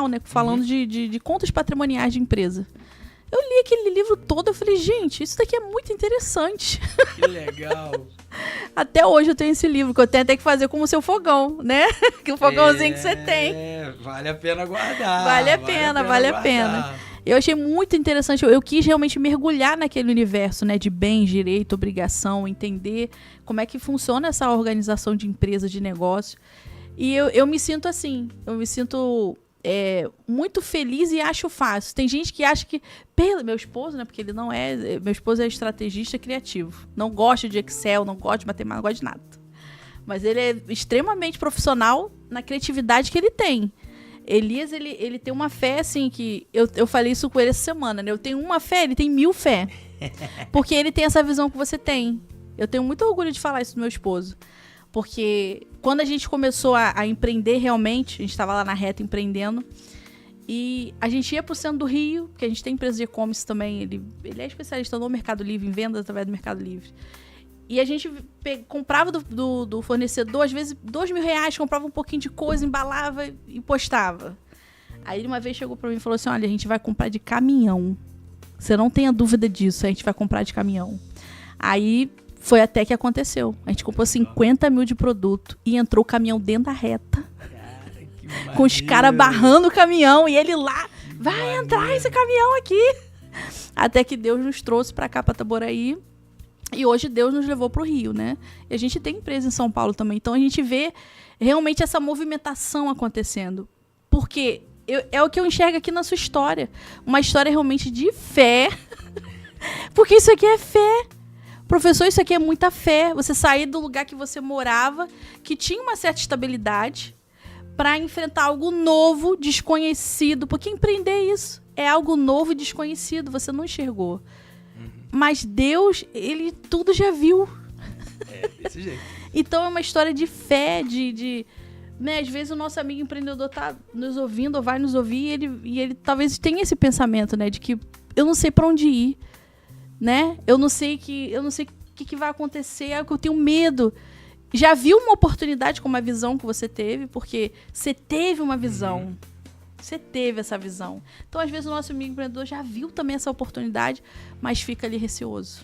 [SPEAKER 2] né, falando de contas patrimoniais de empresa. Eu li aquele livro todo, eu falei, gente, isso daqui é muito interessante.
[SPEAKER 3] Que legal.
[SPEAKER 2] Até hoje eu tenho esse livro, que eu tenho até que fazer como o seu fogão, né? Que o fogãozinho que você tem.
[SPEAKER 3] Vale a pena guardar.
[SPEAKER 2] Vale a pena. Eu achei muito interessante, eu quis realmente mergulhar naquele universo, né, de bens, direito, obrigação, entender como é que funciona essa organização de empresa, de negócio. E eu me sinto assim, eu me sinto muito feliz e acho fácil. Tem gente que acha que... Meu esposo, né? Porque ele não é... Meu esposo é estrategista criativo. Não gosta de Excel, não gosta de matemática, não gosta de nada. Mas ele é extremamente profissional na criatividade que ele tem. Elias, ele tem uma fé, assim, que... Eu falei isso com ele essa semana, né? Eu tenho uma fé, ele tem 1000 fé. Porque ele tem essa visão que você tem. Eu tenho muito orgulho de falar isso do meu esposo. Porque quando a gente começou a empreender realmente, a gente estava lá na Reta empreendendo, e a gente ia para o centro do Rio, porque a gente tem empresa de e-commerce também, ele é especialista no Mercado Livre, em vendas através do Mercado Livre. E a gente comprava do fornecedor, às vezes, R$2.000, comprava um pouquinho de coisa, embalava e postava. Aí ele uma vez chegou para mim e falou assim, olha, a gente vai comprar de caminhão. Você não tenha dúvida disso, a gente vai comprar de caminhão. Aí... Foi até que aconteceu. A gente comprou 50 mil de produto e entrou o caminhão dentro da Reta. Cara, com os caras barrando o caminhão e ele lá, vai entrar esse caminhão aqui. Até que Deus nos trouxe pra cá, pra Itaboraí. E hoje Deus nos levou pro Rio, né? E a gente tem empresa em São Paulo também. Então a gente vê realmente essa movimentação acontecendo. Porque é o que eu enxergo aqui na sua história. Uma história realmente de fé. Porque isso aqui é fé. Professor, isso aqui é muita fé. Você sair do lugar que você morava, que tinha uma certa estabilidade, para enfrentar algo novo, desconhecido. Porque empreender isso é algo novo e desconhecido. Você não enxergou. Mas Deus, ele tudo já viu.
[SPEAKER 3] Desse jeito.
[SPEAKER 2] Então é uma história de fé, né? Às vezes o nosso amigo empreendedor tá nos ouvindo ou vai nos ouvir e ele talvez tenha esse pensamento, né? De que eu não sei para onde ir. Né? Eu não sei o que vai acontecer, eu tenho medo. Já viu uma oportunidade com uma visão que você teve? Porque você teve uma visão. Você teve essa visão. Então, às vezes, o nosso amigo empreendedor já viu também essa oportunidade, mas fica ali receoso.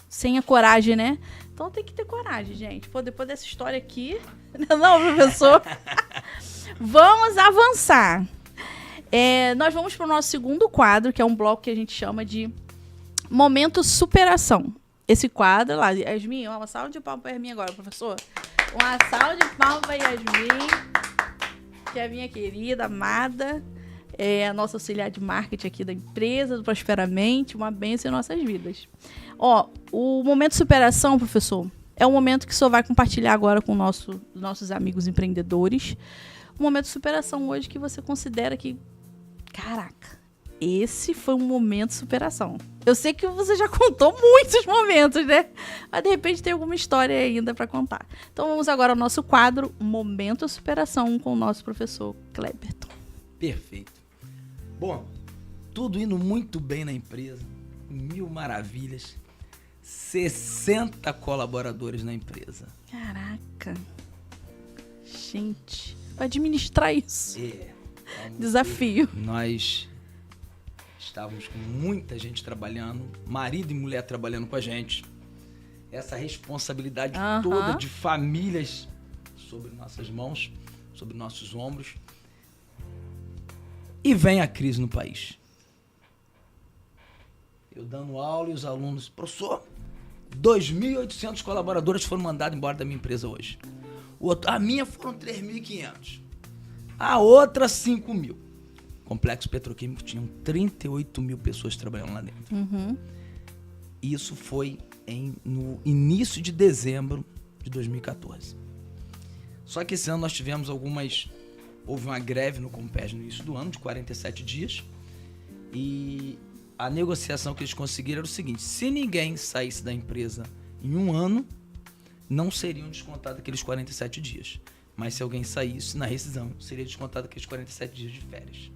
[SPEAKER 2] Sem a coragem, né? Então, tem que ter coragem, gente. Pô, depois dessa história aqui... Não, professor? Vamos avançar. Nós vamos para o nosso segundo quadro, que é um bloco que a gente chama de Momento Superação. Esse quadro lá, Yasmin, uma salva de palmas para Yasmin agora, professor. Uma salva de palmas para Yasmin, que é a minha querida, amada, a nossa auxiliar de marketing aqui da empresa, do Prosperamente, uma bênção em nossas vidas. O Momento Superação, professor, é um momento que o senhor vai compartilhar agora com nossos amigos empreendedores. Um momento de superação hoje que você considera que, caraca, esse foi um momento de superação. Eu sei que você já contou muitos momentos, né? Mas de repente tem alguma história ainda para contar. Então vamos agora ao nosso quadro Momento de Superação com o nosso professor Cleberton.
[SPEAKER 3] Perfeito. Bom, tudo indo muito bem na empresa, 1000 maravilhas, 60 colaboradores na empresa.
[SPEAKER 2] Caraca. Gente, vai administrar isso. Desafio.
[SPEAKER 3] Nós estávamos com muita gente trabalhando, marido e mulher trabalhando com a gente. Essa responsabilidade toda de famílias sobre nossas mãos, sobre nossos ombros. E vem a crise no país. Eu dando aula e os alunos, professor, 2.800 colaboradores foram mandados embora da minha empresa hoje. A minha foram 3.500. A outra, 5.000. Complexo Petroquímico tinham 38.000 pessoas trabalhando lá dentro. Isso foi no início de dezembro de 2014. Só que esse ano nós tivemos houve uma greve no Compes no início do ano, de 47 dias. E a negociação que eles conseguiram era o seguinte: se ninguém saísse da empresa em 1 ano, não seriam descontados aqueles 47 dias. Mas se alguém saísse na rescisão, seria descontado aqueles 47 dias de férias.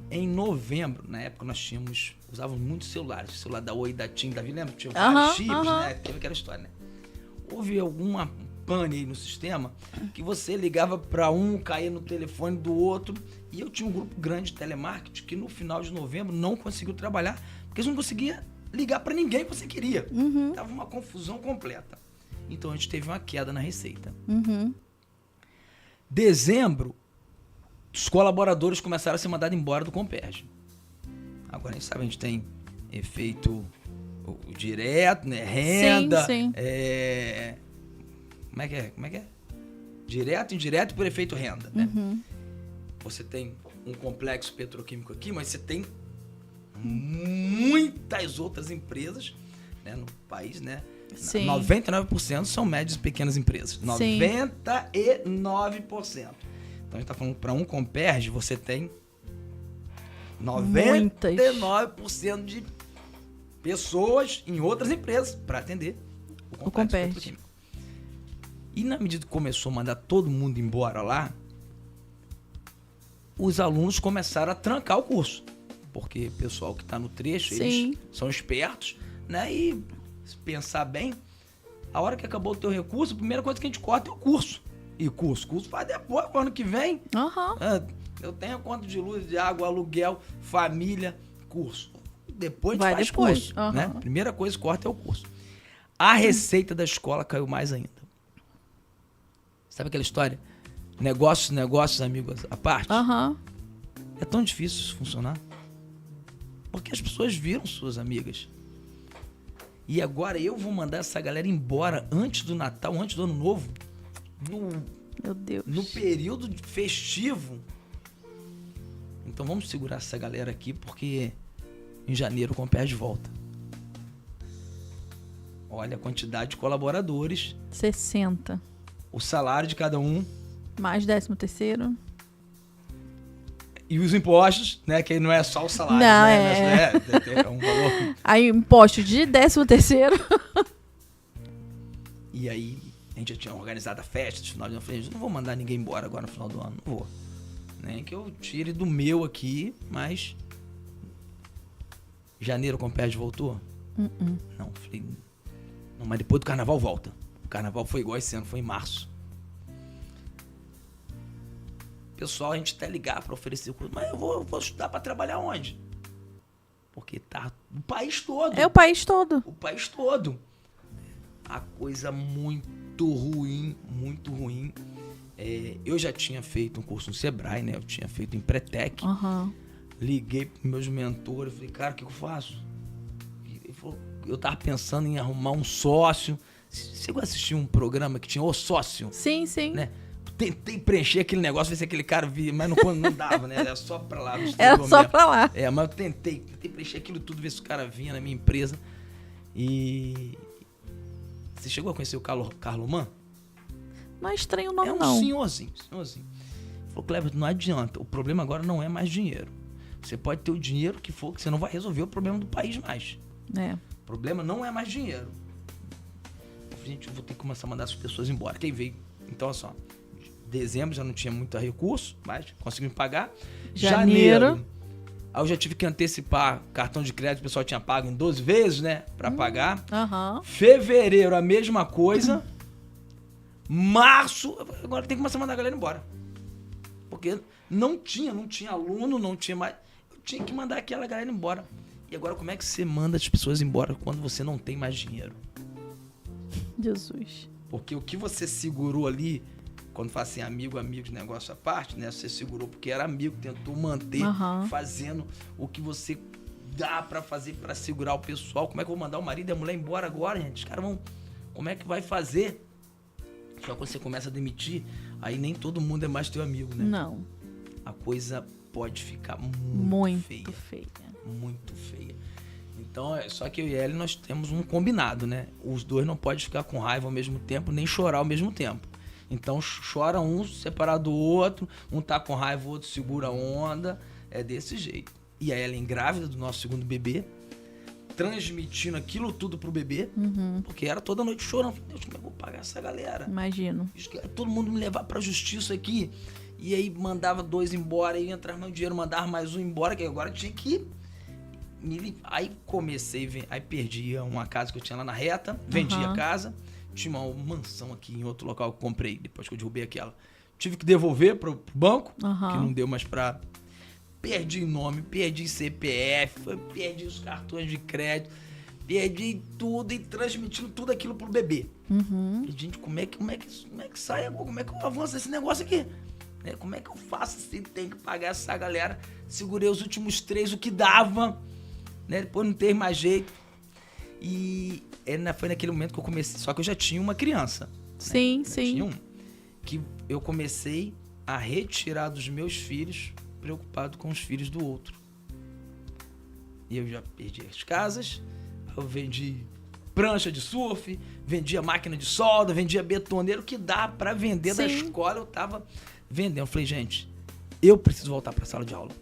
[SPEAKER 3] Em novembro, na época nós usávamos muitos celulares, o celular da Oi, da TIM, da Vilema, tinha vários chips, né? Teve aquela história, né? Houve alguma pane aí no sistema que você ligava para um, caía no telefone do outro, e eu tinha um grupo grande de telemarketing que no final de novembro não conseguiu trabalhar, porque eles não conseguiam ligar para ninguém que você queria. Tava uma confusão completa. Então a gente teve uma queda na receita. Dezembro, os colaboradores começaram a ser mandados embora do Comperj. Agora a gente sabe, a gente tem efeito direto, né? Renda.
[SPEAKER 2] Sim.
[SPEAKER 3] Como é que é? Direto, indireto por efeito renda, né? Você tem um complexo petroquímico aqui, mas você tem muitas outras empresas, né, no país, né?
[SPEAKER 2] Sim.
[SPEAKER 3] 99% são médias e pequenas empresas.
[SPEAKER 2] Sim.
[SPEAKER 3] 99%. Então a gente tá falando para um Comperj, você tem 99% de pessoas em outras empresas para atender o complexo petroquímico. E na medida que começou a mandar todo mundo embora lá, os alunos começaram a trancar o curso. Porque o pessoal que está no trecho, eles são espertos, né? E se pensar bem, a hora que acabou o teu recurso, a primeira coisa que a gente corta é o curso. E curso faz depois, pro ano que vem. Eu tenho a conta de luz, de água, aluguel, família, curso. Depois a gente faz curso, né? Primeira coisa que corta é o curso. A receita da escola caiu mais ainda. Sabe aquela história? Negócios, amigos, à parte? É tão difícil isso funcionar. Porque as pessoas viram suas amigas. E agora eu vou mandar essa galera embora antes do Natal, antes do Ano Novo.
[SPEAKER 2] Meu Deus.
[SPEAKER 3] No período festivo. Então vamos segurar essa galera aqui, porque em janeiro o Comperj volta. Olha a quantidade de colaboradores.
[SPEAKER 2] 60.
[SPEAKER 3] O salário de cada um.
[SPEAKER 2] Mais 13º.
[SPEAKER 3] E os impostos, né? Que não é só o salário,
[SPEAKER 2] não,
[SPEAKER 3] né? É um valor.
[SPEAKER 2] Aí imposto de 13º.
[SPEAKER 3] E aí, a gente já tinha organizado a festa de final de ano. Eu falei, não vou mandar ninguém embora agora no final do ano. Não vou. Nem que eu tire do meu aqui, mas... Janeiro o Comperj voltou? Não, falei... Não, mas depois do carnaval volta. O carnaval foi igual esse ano, foi em março. Pessoal, a gente até ligar para oferecer o curso, mas eu vou estudar para trabalhar onde? Porque tá o país todo.
[SPEAKER 2] É o país todo.
[SPEAKER 3] O país todo. A coisa muito ruim, muito ruim. Eu já tinha feito um curso no Sebrae, né? Eu tinha feito em Pretec. Liguei pros meus mentores, falei, cara, o que eu faço? Ele falou, eu tava pensando em arrumar um sócio. Você chegou a assistir um programa que tinha O Sócio?
[SPEAKER 2] Sim.
[SPEAKER 3] Né? Tentei preencher aquele negócio, ver se aquele cara via, mas não dava, né? Era só pra lá.
[SPEAKER 2] Era só pra lá.
[SPEAKER 3] Mas eu tentei preencher aquilo tudo, ver se o cara vinha na minha empresa. E... Você chegou a conhecer o Carloman?
[SPEAKER 2] Não é estranho o nome, não.
[SPEAKER 3] É um senhorzinho. Falou, Cleber, não adianta. O problema agora não é mais dinheiro. Você pode ter o dinheiro que for, que você não vai resolver o problema do país mais. O problema não é mais dinheiro. Gente, eu vou ter que começar a mandar as pessoas embora. Quem veio? Então, olha só. Dezembro já não tinha muito recurso, mas consegui me pagar. Janeiro. Aí eu já tive que antecipar cartão de crédito, o pessoal tinha pago em 12 vezes, né? Pra pagar. Fevereiro, a mesma coisa. Março, agora tem que começar a mandar a galera embora. Porque não tinha aluno, não tinha mais. Eu tinha que mandar aquela galera embora. E agora como é que você manda as pessoas embora quando você não tem mais dinheiro?
[SPEAKER 2] Jesus.
[SPEAKER 3] Porque o que você segurou ali, quando fala assim, amigo de negócio à parte, né? Você segurou porque era amigo, tentou manter fazendo o que você dá pra fazer pra segurar o pessoal. Como é que eu vou mandar o marido e a mulher embora agora, gente? Os caras vão... Como é que vai fazer? Só quando você começa a demitir, aí nem todo mundo é mais teu amigo, né?
[SPEAKER 2] Não.
[SPEAKER 3] A coisa pode ficar muito feia. Muito feia. Então, só que eu e ele, nós temos um combinado, né? Os dois não podem ficar com raiva ao mesmo tempo, nem chorar ao mesmo tempo. Então, chora um separado do outro, um tá com raiva, o outro segura a onda. É desse jeito. E a Ellen grávida do nosso segundo bebê, transmitindo aquilo tudo pro bebê, porque era toda noite chorando. Deus, como é que eu vou pagar essa galera?
[SPEAKER 4] Imagino.
[SPEAKER 3] Todo mundo me levar pra justiça aqui. E aí mandava 2 embora, aí entrava meu dinheiro, mandava mais um embora, que agora tinha que... Aí aí perdia uma casa que eu tinha lá na reta, vendia a casa, tinha uma mansão aqui em outro local que eu comprei, depois que eu derrubei aquela. Tive que devolver pro banco, que não deu mais pra... Perdi nome, perdi CPF, perdi os cartões de crédito, perdi tudo e transmitindo tudo aquilo pro bebê. E, gente, como é que sai agora? Como é que eu avanço esse negócio aqui? Como é que eu faço se tem que pagar essa galera? Segurei os últimos 3, o que dava, né? Depois não teve mais jeito. E foi naquele momento que eu comecei, só que eu já tinha uma criança.
[SPEAKER 4] Sim,
[SPEAKER 3] né?
[SPEAKER 4] sim.
[SPEAKER 3] Tinha que eu comecei a retirar dos meus filhos, preocupado com os filhos do outro. E eu já perdi as casas, eu vendi prancha de surf, vendia máquina de solda, vendia betoneiro, que dá pra vender da escola, eu tava vendendo. Eu falei, gente, eu preciso voltar pra sala de aula.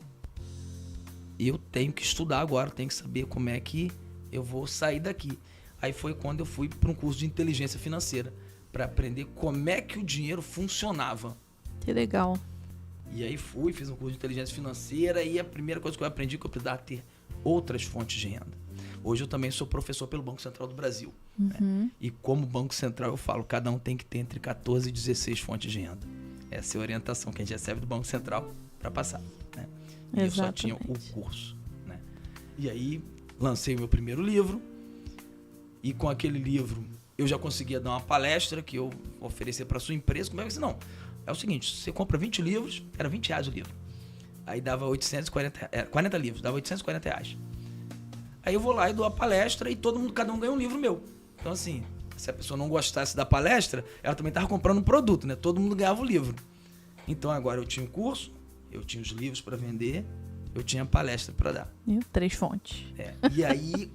[SPEAKER 3] Eu tenho que estudar agora, tenho que saber como é que eu vou sair daqui. Aí foi quando eu fui para um curso de inteligência financeira, para aprender como é que o dinheiro funcionava.
[SPEAKER 4] Que legal.
[SPEAKER 3] E aí fiz um curso de inteligência financeira e a primeira coisa que eu aprendi é que eu precisava ter outras fontes de renda. Hoje eu também sou professor pelo Banco Central do Brasil. Né? E como Banco Central eu falo, cada um tem que ter entre 14 e 16 fontes de renda. Essa é a orientação que a gente recebe do Banco Central para passar. Né? E eu só tinha o curso. Né? E aí lancei o meu primeiro livro e com aquele livro eu já conseguia dar uma palestra que eu oferecer para sua empresa. Como é que é? Não, é o seguinte, você compra 20 livros, era R$20 o livro. Aí dava 40 livros, dava R$840. Aí eu vou lá e dou a palestra e cada um ganha um livro meu. Então assim, se a pessoa não gostasse da palestra, ela também estava comprando um produto, né? Todo mundo ganhava o livro. Então agora eu tinha o curso, eu tinha os livros para vender, eu tinha a palestra para dar.
[SPEAKER 4] 3 fontes.
[SPEAKER 3] E aí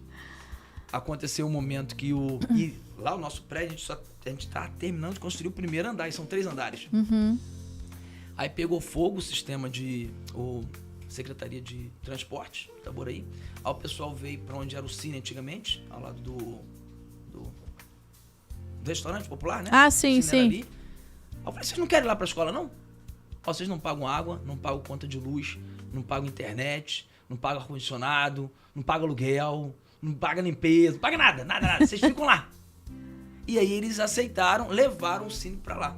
[SPEAKER 3] aconteceu um momento que e lá o nosso prédio, a gente tá terminando de construir o primeiro andar, e são 3 andares. Aí pegou fogo o sistema Secretaria de Transporte, Itaboraí. Aí o pessoal veio para onde era o Cine antigamente, ao lado do restaurante popular, né?
[SPEAKER 4] Ah, sim, sim.
[SPEAKER 3] Ali. Aí eu falei, vocês não querem ir lá para a escola, não? Vocês não pagam água, não pagam conta de luz, não pagam internet, não pagam ar-condicionado, não pagam aluguel, não pagam limpeza, não pagam nada. Vocês ficam lá. E aí eles aceitaram, levaram o Cine para lá.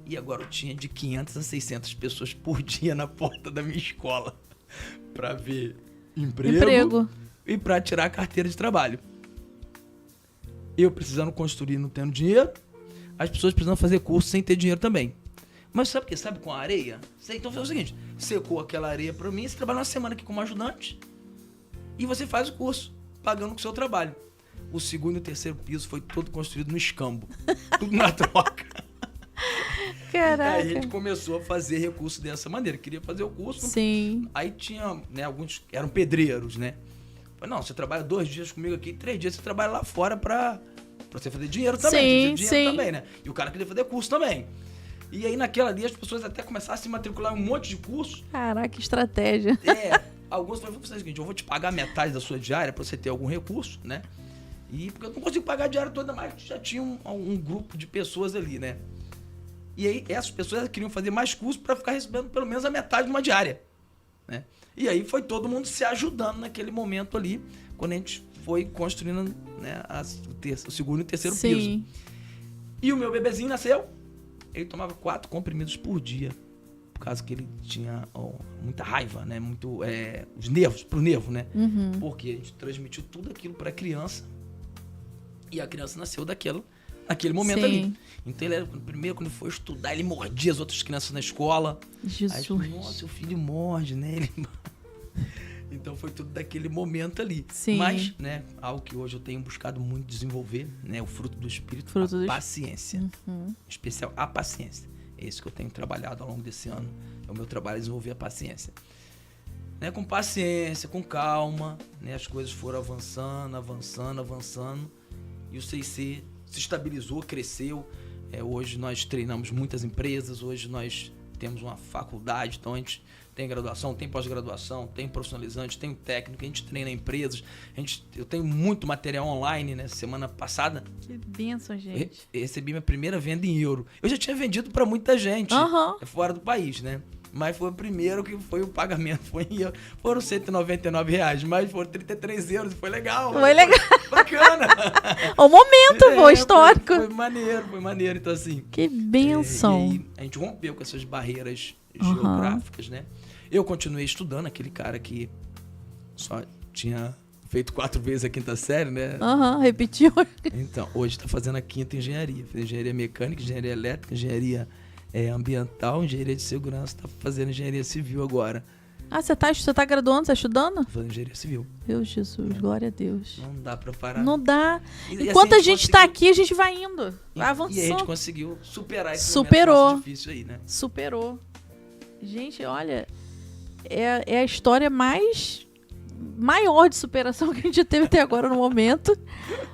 [SPEAKER 3] E agora eu tinha de 500 a 600 pessoas por dia na porta da minha escola para ver emprego e para tirar a carteira de trabalho. Eu precisando construir, não tendo dinheiro, as pessoas precisando fazer curso sem ter dinheiro também. Mas sabe o que? Sabe com a areia? Então foi o seguinte, secou aquela areia para mim, você trabalha uma semana aqui como ajudante e você faz o curso, pagando com o seu trabalho. O segundo e o terceiro piso foi todo construído no escambo, tudo na troca.
[SPEAKER 4] Caraca.
[SPEAKER 3] Aí a gente começou a fazer recurso dessa maneira. Queria fazer o curso.
[SPEAKER 4] Sim.
[SPEAKER 3] Aí tinha, né, alguns eram pedreiros, né? Falei, não, você trabalha 2 dias comigo aqui, 3 dias você trabalha lá fora pra você fazer dinheiro também. Dinheiro também, né? E o cara queria fazer curso também. E aí naquela ali as pessoas até começaram a se matricular em um monte de curso.
[SPEAKER 4] Caraca, que estratégia.
[SPEAKER 3] Alguns falaram, o seguinte, eu vou te pagar metade da sua diária pra você ter algum recurso, né? E porque eu não consigo pagar a diária toda, mas já tinha um grupo de pessoas ali, né? E aí essas pessoas queriam fazer mais curso para ficar recebendo pelo menos a metade de uma diária, né? E aí foi todo mundo se ajudando naquele momento ali, quando a gente foi construindo, né, o segundo e o terceiro piso. E o meu bebezinho nasceu, ele tomava 4 comprimidos por dia, por causa que ele tinha muita raiva, né? Os nervos, pro nervo, né? Porque a gente transmitiu tudo aquilo para a criança e a criança nasceu naquele momento ali. Então ele era primeiro, quando ele foi estudar, ele mordia as outras crianças na escola.
[SPEAKER 4] Jesus.
[SPEAKER 3] Aí, nossa, o filho morde, né? Então foi tudo daquele momento ali.
[SPEAKER 4] Sim.
[SPEAKER 3] Mas, né, algo que hoje eu tenho buscado muito desenvolver, né, o fruto do espírito, paciência. Em especial a paciência. É isso que eu tenho trabalhado ao longo desse ano. É o meu trabalho, desenvolver a paciência. Né, com paciência, com calma, né, as coisas foram avançando. E o CIC se estabilizou, cresceu. Hoje nós treinamos muitas empresas, hoje nós temos uma faculdade, então a gente tem graduação, tem pós-graduação, tem profissionalizante, tem técnico, a gente treina empresas, eu tenho muito material online, né? Semana passada,
[SPEAKER 4] Que bênção, gente.
[SPEAKER 3] recebi minha primeira venda em euro. Eu já tinha vendido para muita gente fora do país, né? Mas foi o primeiro que foi o pagamento, foi em euro. Foram R$199, mas foram 33 euros, foi legal.
[SPEAKER 4] Foi legal.
[SPEAKER 3] Bacana.
[SPEAKER 4] O momento, pô, histórico.
[SPEAKER 3] Foi maneiro. Então, assim...
[SPEAKER 4] Que bênção.
[SPEAKER 3] E aí, a gente rompeu com essas barreiras geográficas, né? Eu continuei estudando, aquele cara que só tinha feito 4 vezes a 5ª série, né?
[SPEAKER 4] Repetiu.
[SPEAKER 3] Então, hoje está fazendo a 5ª engenharia. Fez engenharia mecânica, engenharia elétrica, engenharia ambiental, engenharia de segurança. Está fazendo engenharia civil agora.
[SPEAKER 4] Ah, você tá graduando, você tá estudando?
[SPEAKER 3] Tô fazendo engenharia civil.
[SPEAKER 4] Meu Jesus, glória a Deus.
[SPEAKER 3] Não dá pra parar.
[SPEAKER 4] Não dá.
[SPEAKER 3] E
[SPEAKER 4] Enquanto
[SPEAKER 3] assim,
[SPEAKER 4] a gente tá aqui, a gente vai indo. Vai avançando.
[SPEAKER 3] E a gente conseguiu superar esse
[SPEAKER 4] Superou.
[SPEAKER 3] momento difícil aí, né?
[SPEAKER 4] Superou. Gente, olha, é a história maior de superação que a gente teve até agora no momento.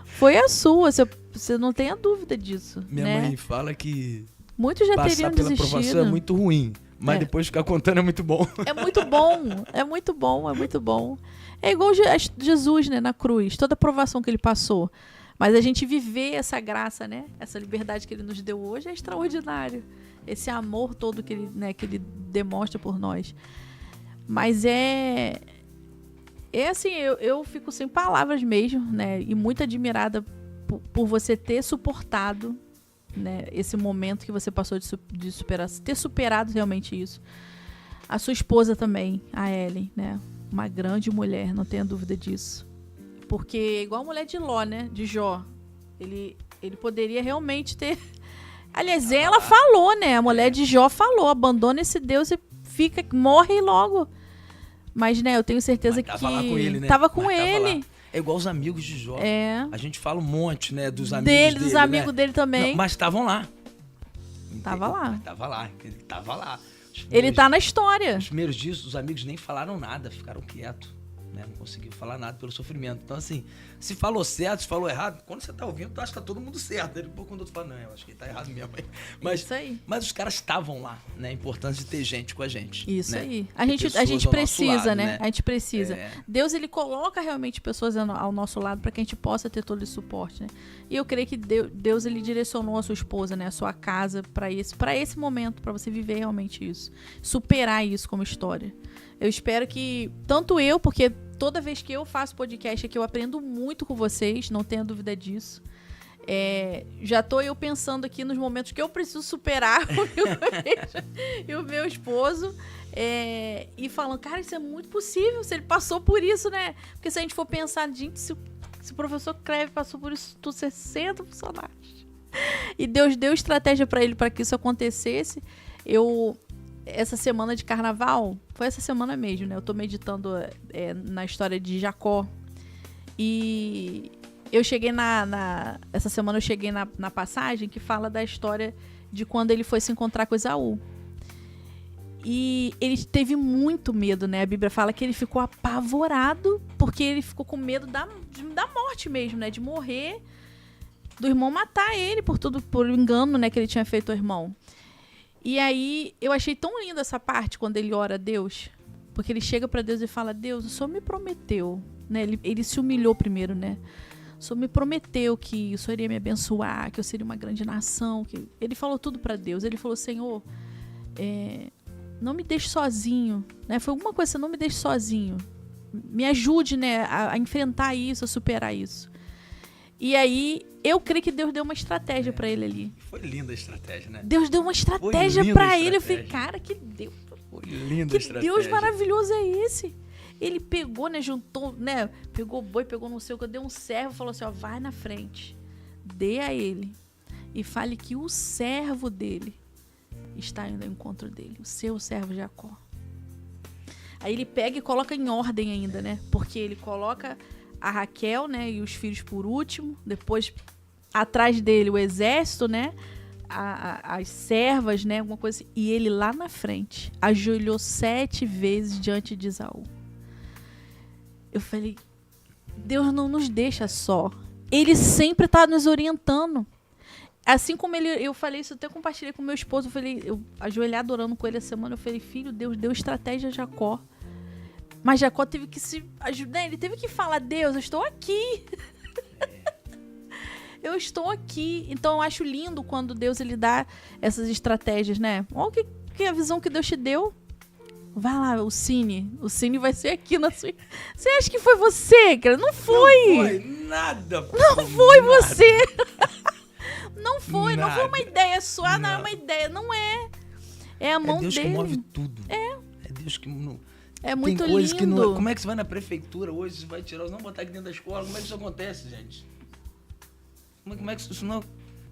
[SPEAKER 4] Foi a sua, você não tem a dúvida disso.
[SPEAKER 3] Minha mãe fala que
[SPEAKER 4] muitos já
[SPEAKER 3] passar
[SPEAKER 4] teriam
[SPEAKER 3] pela
[SPEAKER 4] desistido.
[SPEAKER 3] aprovação é muito ruim, mas depois ficar contando é muito bom.
[SPEAKER 4] É muito bom, é muito bom, é muito bom. É igual Jesus, né, na cruz, toda a provação que ele passou. Mas a gente viver essa graça, né, essa liberdade que ele nos deu hoje é extraordinário. Esse amor todo que ele demonstra por nós. Mas é assim, eu fico sem palavras mesmo, né, e muito admirada por você ter suportado, né, esse momento que você passou de superar, ter superado realmente isso. A sua esposa também, a Ellen, né, uma grande mulher, não tenha dúvida disso. Porque igual a mulher de Ló, né, de Jó, ele poderia realmente ter... Aliás, ela falou, né, a mulher de Jó falou, abandona esse Deus e morre logo. Mas, né, eu tenho certeza que...
[SPEAKER 3] Tava lá com ele, né?
[SPEAKER 4] Tava com ele.
[SPEAKER 3] É igual os amigos de Jó. A gente fala um monte, né, dos amigos dele,
[SPEAKER 4] dos amigos dele também.
[SPEAKER 3] Não, mas estavam lá.
[SPEAKER 4] Tava lá.
[SPEAKER 3] Ele tava lá.
[SPEAKER 4] Ele tá na história.
[SPEAKER 3] Os primeiros dias, os amigos nem falaram nada, ficaram quietos. Né? Não conseguiu falar nada pelo sofrimento. Então, assim, se falou certo, se falou errado, quando você tá ouvindo, tu acha que tá todo mundo certo. Aí, depois, quando o outro fala, não, eu acho que ele tá errado mesmo.
[SPEAKER 4] Isso aí.
[SPEAKER 3] Mas os caras estavam lá, né? A importância de ter gente com a gente.
[SPEAKER 4] Isso
[SPEAKER 3] né?
[SPEAKER 4] aí. A gente precisa,
[SPEAKER 3] lado,
[SPEAKER 4] né? A gente precisa.
[SPEAKER 3] É.
[SPEAKER 4] Deus, ele coloca realmente pessoas ao nosso lado para que a gente possa ter todo esse suporte, né? E eu creio que Deus, ele direcionou a sua esposa, né? A sua casa para esse momento, para você viver realmente isso. Superar isso como história. Eu espero que, tanto eu, porque toda vez que eu faço podcast aqui, eu aprendo muito com vocês, não tenha dúvida disso. Já tô eu pensando aqui nos momentos que eu preciso superar e o meu esposo. E falando, cara, isso é muito possível, se ele passou por isso, né? Porque se a gente for pensar, gente, se o professor Cleve passou por isso, 60 funcionários. E Deus deu estratégia para ele para que isso acontecesse. Essa semana de carnaval, foi essa semana mesmo, né? Eu tô meditando na história de Jacó. E eu cheguei essa semana eu cheguei na passagem que fala da história de quando ele foi se encontrar com Esaú. E ele teve muito medo, né? A Bíblia fala que ele ficou apavorado, porque ele ficou com medo da morte mesmo, né? De morrer, do irmão matar ele por engano, né? Que ele tinha feito ao irmão. E aí, eu achei tão linda essa parte quando ele ora a Deus, porque ele chega para Deus e fala, Deus, o Senhor me prometeu, né? Ele se humilhou primeiro, né? O Senhor me prometeu que o Senhor iria me abençoar, que eu seria uma grande nação. Ele falou tudo para Deus. Ele falou, Senhor, não me deixe sozinho, né? Foi alguma coisa, não me deixe sozinho. Me ajude, né, a enfrentar isso, a superar isso. E aí, eu creio que Deus deu uma estratégia pra ele ali.
[SPEAKER 3] Foi linda a estratégia, né?
[SPEAKER 4] Deus deu uma estratégia pra ele. Eu falei, cara, que Deus.
[SPEAKER 3] Foi linda a estratégia.
[SPEAKER 4] Deus maravilhoso é esse? Ele pegou, né, juntou, né, pegou o boi, pegou não sei o que, deu um servo, falou assim, ó, vai na frente, dê a ele e fale que o servo dele está indo ao encontro dele, o seu servo Jacó. Aí ele pega e coloca em ordem ainda, né, porque ele coloca a Raquel, né, e os filhos por último, depois atrás dele o exército, né, as servas, né, alguma coisa assim, e ele lá na frente ajoelhou 7 vezes diante de Esaú. Eu falei, Deus não nos deixa só, ele sempre está nos orientando. Assim como eu falei isso, eu até compartilhei com meu esposo, eu ajoelhado orando com ele essa semana, eu falei, filho, Deus deu estratégia a Jacó. Mas Jacó teve que se ajudar, ele teve que falar, Deus, eu estou aqui. Eu estou aqui. Então eu acho lindo quando Deus ele dá essas estratégias, né? Olha que a visão que Deus te deu. Vai lá, o Cine vai ser aqui na sua... Você acha que foi você, cara? Não foi.
[SPEAKER 3] Não foi nada.
[SPEAKER 4] Não foi
[SPEAKER 3] nada.
[SPEAKER 4] você. Não foi
[SPEAKER 3] Nada.
[SPEAKER 4] uma ideia sua, não é
[SPEAKER 3] Não.
[SPEAKER 4] uma ideia, não é. É a mão
[SPEAKER 3] Deus
[SPEAKER 4] dele.
[SPEAKER 3] que move tudo. É Deus que...
[SPEAKER 4] É muito
[SPEAKER 3] Tem coisas
[SPEAKER 4] lindo.
[SPEAKER 3] que não... Como é que você vai na prefeitura hoje, você vai tirar, não botar aqui dentro da escola? Como é que isso acontece, gente? Como é que isso não...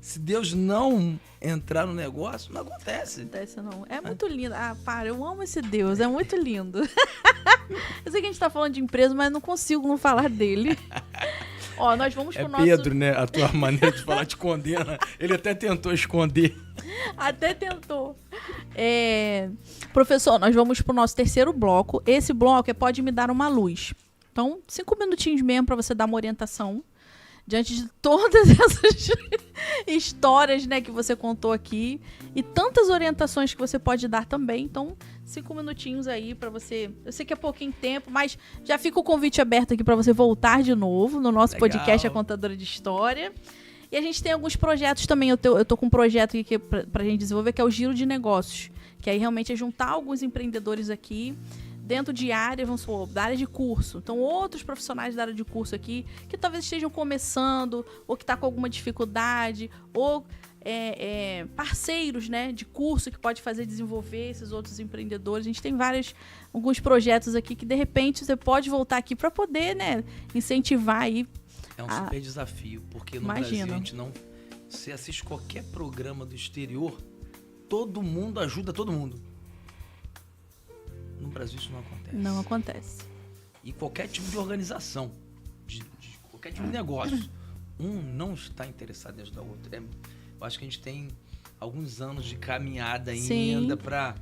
[SPEAKER 3] Se Deus não entrar no negócio, não acontece.
[SPEAKER 4] Acontece não. É muito lindo. Ah, para, eu amo esse Deus, é muito lindo. Eu sei que a gente tá falando de empresa, mas não consigo não falar dele. Ó, nós vamos pro nosso...
[SPEAKER 3] Pedro, né? A tua maneira de falar te condena. Ele até tentou esconder.
[SPEAKER 4] Até tentou. Professor, nós vamos pro nosso terceiro bloco. Esse bloco Pode Me Dar Uma Luz. Então, 5 minutinhos mesmo para você dar uma orientação diante de todas essas histórias, né, que você contou aqui e tantas orientações que você pode dar também. Então, 5 minutinhos aí para você. Eu sei que é pouquinho tempo, mas já fica o convite aberto aqui para você voltar de novo no nosso podcast A Contadora de História. E a gente tem alguns projetos também. Eu tô com um projeto aqui pra gente desenvolver, que é o Giro de Negócios. Que aí realmente é juntar alguns empreendedores aqui dentro de áreas, vamos supor, da área de curso. Então, outros profissionais da área de curso aqui, que talvez estejam começando, ou que tá com alguma dificuldade, ou parceiros, né, de curso que pode fazer desenvolver esses outros empreendedores. A gente tem alguns projetos aqui que, de repente, você pode voltar aqui para poder, né, incentivar aí.
[SPEAKER 3] É um super desafio, porque no Brasil a gente não... Você assiste qualquer programa do exterior, todo mundo ajuda todo mundo. No Brasil isso não acontece.
[SPEAKER 4] Não acontece.
[SPEAKER 3] E qualquer tipo de organização, de qualquer tipo de negócio, não está interessado em ajudar o outro. Eu acho que a gente tem alguns anos de caminhada ainda para